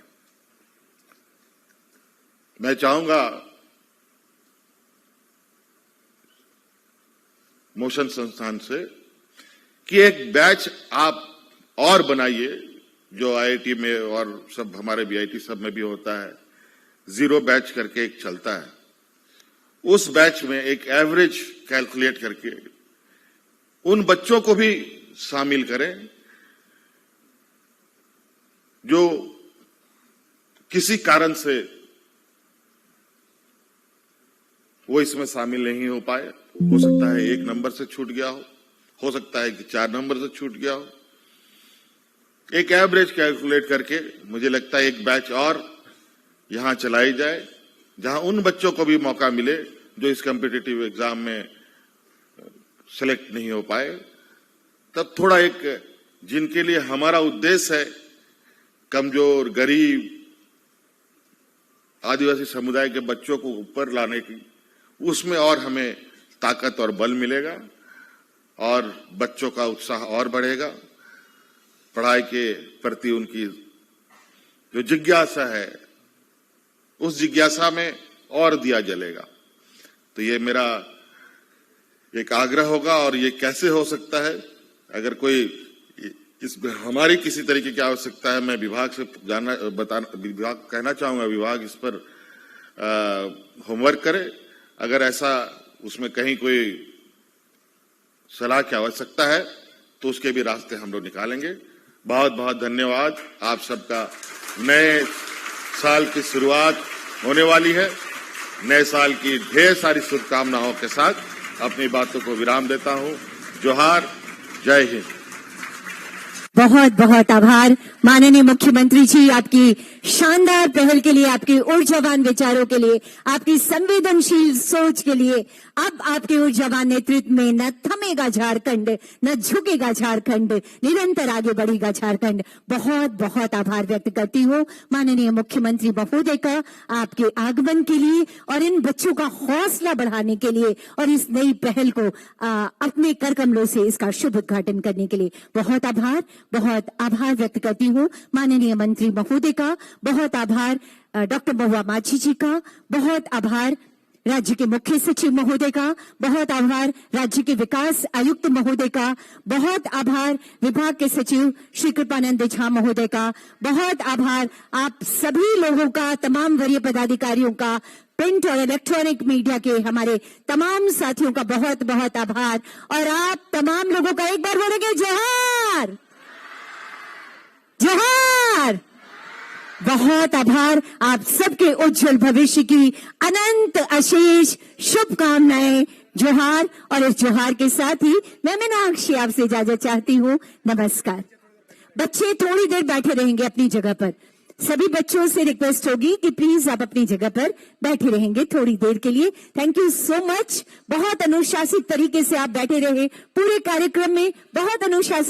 मैं चाहूंगा मोशन संस्थान से कि एक बैच आप और बनाइए, जो आईआईटी में और सब हमारे बीआईटी सब में भी होता है, 0 बैच करके एक चलता है। उस बैच में एक एवरेज कैलकुलेट करके उन बच्चों को भी शामिल करें जो किसी कारण से वो इसमें शामिल नहीं हो पाए। हो सकता है 1 नंबर से छूट गया हो सकता है कि 4 नंबर से छूट गया हो। एक एवरेज कैलकुलेट करके मुझे लगता है एक बैच और यहां चलाई जाए, जहां उन बच्चों को भी मौका मिले जो इस कॉम्पिटिटिव एग्जाम में सेलेक्ट नहीं हो पाए। तब थोड़ा एक जिनके लिए हमारा उद्देश्य है कमजोर, गरीब, आदिवासी समुदाय के बच्चों को ऊपर लाने की, उसमें और हमें ताकत और बल मिलेगा और बच्चों का उत्साह और बढ़ेगा। पढ़ाई के प्रति उनकी जो जिज्ञासा है, उस जिज्ञासा में और दिया जलेगा। तो ये मेरा एक आग्रह होगा। और ये कैसे हो सकता है, अगर कोई इसमें हमारी किसी तरीके की आवश्यकता है, मैं विभाग से विभाग कहना चाहूंगा, विभाग इस पर होमवर्क करे। अगर ऐसा उसमें कहीं कोई सलाह की आवश्यकता है तो उसके भी रास्ते हम लोग निकालेंगे। बहुत बहुत धन्यवाद। आप सबका नए साल की शुरुआत होने वाली है। नए साल की ढेर सारी शुभकामनाओं के साथ अपनी बातों को विराम देता हूं। जोहार, जय हिंद। बहुत बहुत आभार माननीय मुख्यमंत्री जी, आपकी शानदार पहल के लिए, आपके ऊर्जावान विचारों के लिए, आपकी संवेदनशील सोच के लिए। अब आपके ऊर्जावान नेतृत्व में न थमेगा झारखंड, न झुकेगा झारखंड, निरंतर आगे बढ़ेगा झारखंड। बहुत बहुत आभार व्यक्त करती हूँ माननीय मुख्यमंत्री महोदय का, आपके आगमन के लिए और इन बच्चों का हौसला बढ़ाने के लिए और इस नई पहल को अपने कर कमलों से इसका शुभ उद्घाटन करने के लिए बहुत आभार व्यक्त करती हूँ माननीय मंत्री महोदय का। बहुत आभार डॉक्टर महुआ माझी जी का। बहुत आभार राज्य के मुख्य सचिव महोदय का। बहुत आभार राज्य के विकास आयुक्त महोदय का। बहुत आभार विभाग के सचिव श्री कृपानंद झा महोदय का। बहुत आभार आप सभी लोगों का, तमाम वरीय पदाधिकारियों का, प्रिंट और इलेक्ट्रॉनिक मीडिया के हमारे तमाम साथियों का बहुत बहुत आभार। और आप तमाम लोगों का एक बार बोलेंगे जोहार, जोहार। बहुत आभार। आप सबके उज्जवल भविष्य की अनंत अशेष शुभकामनाएं। जोहार। और इस जोहार के साथ ही मैं मीनाक्षी आपसे इजाजत चाहती हूँ। नमस्कार। बच्चे थोड़ी देर बैठे रहेंगे अपनी जगह पर। सभी बच्चों से रिक्वेस्ट होगी कि प्लीज आप अपनी जगह पर बैठे रहेंगे थोड़ी देर के लिए। Thank you so much. बहुत अनुशासित तरीके से आप बैठे रहे पूरे कार्यक्रम में, बहुत अनुशासित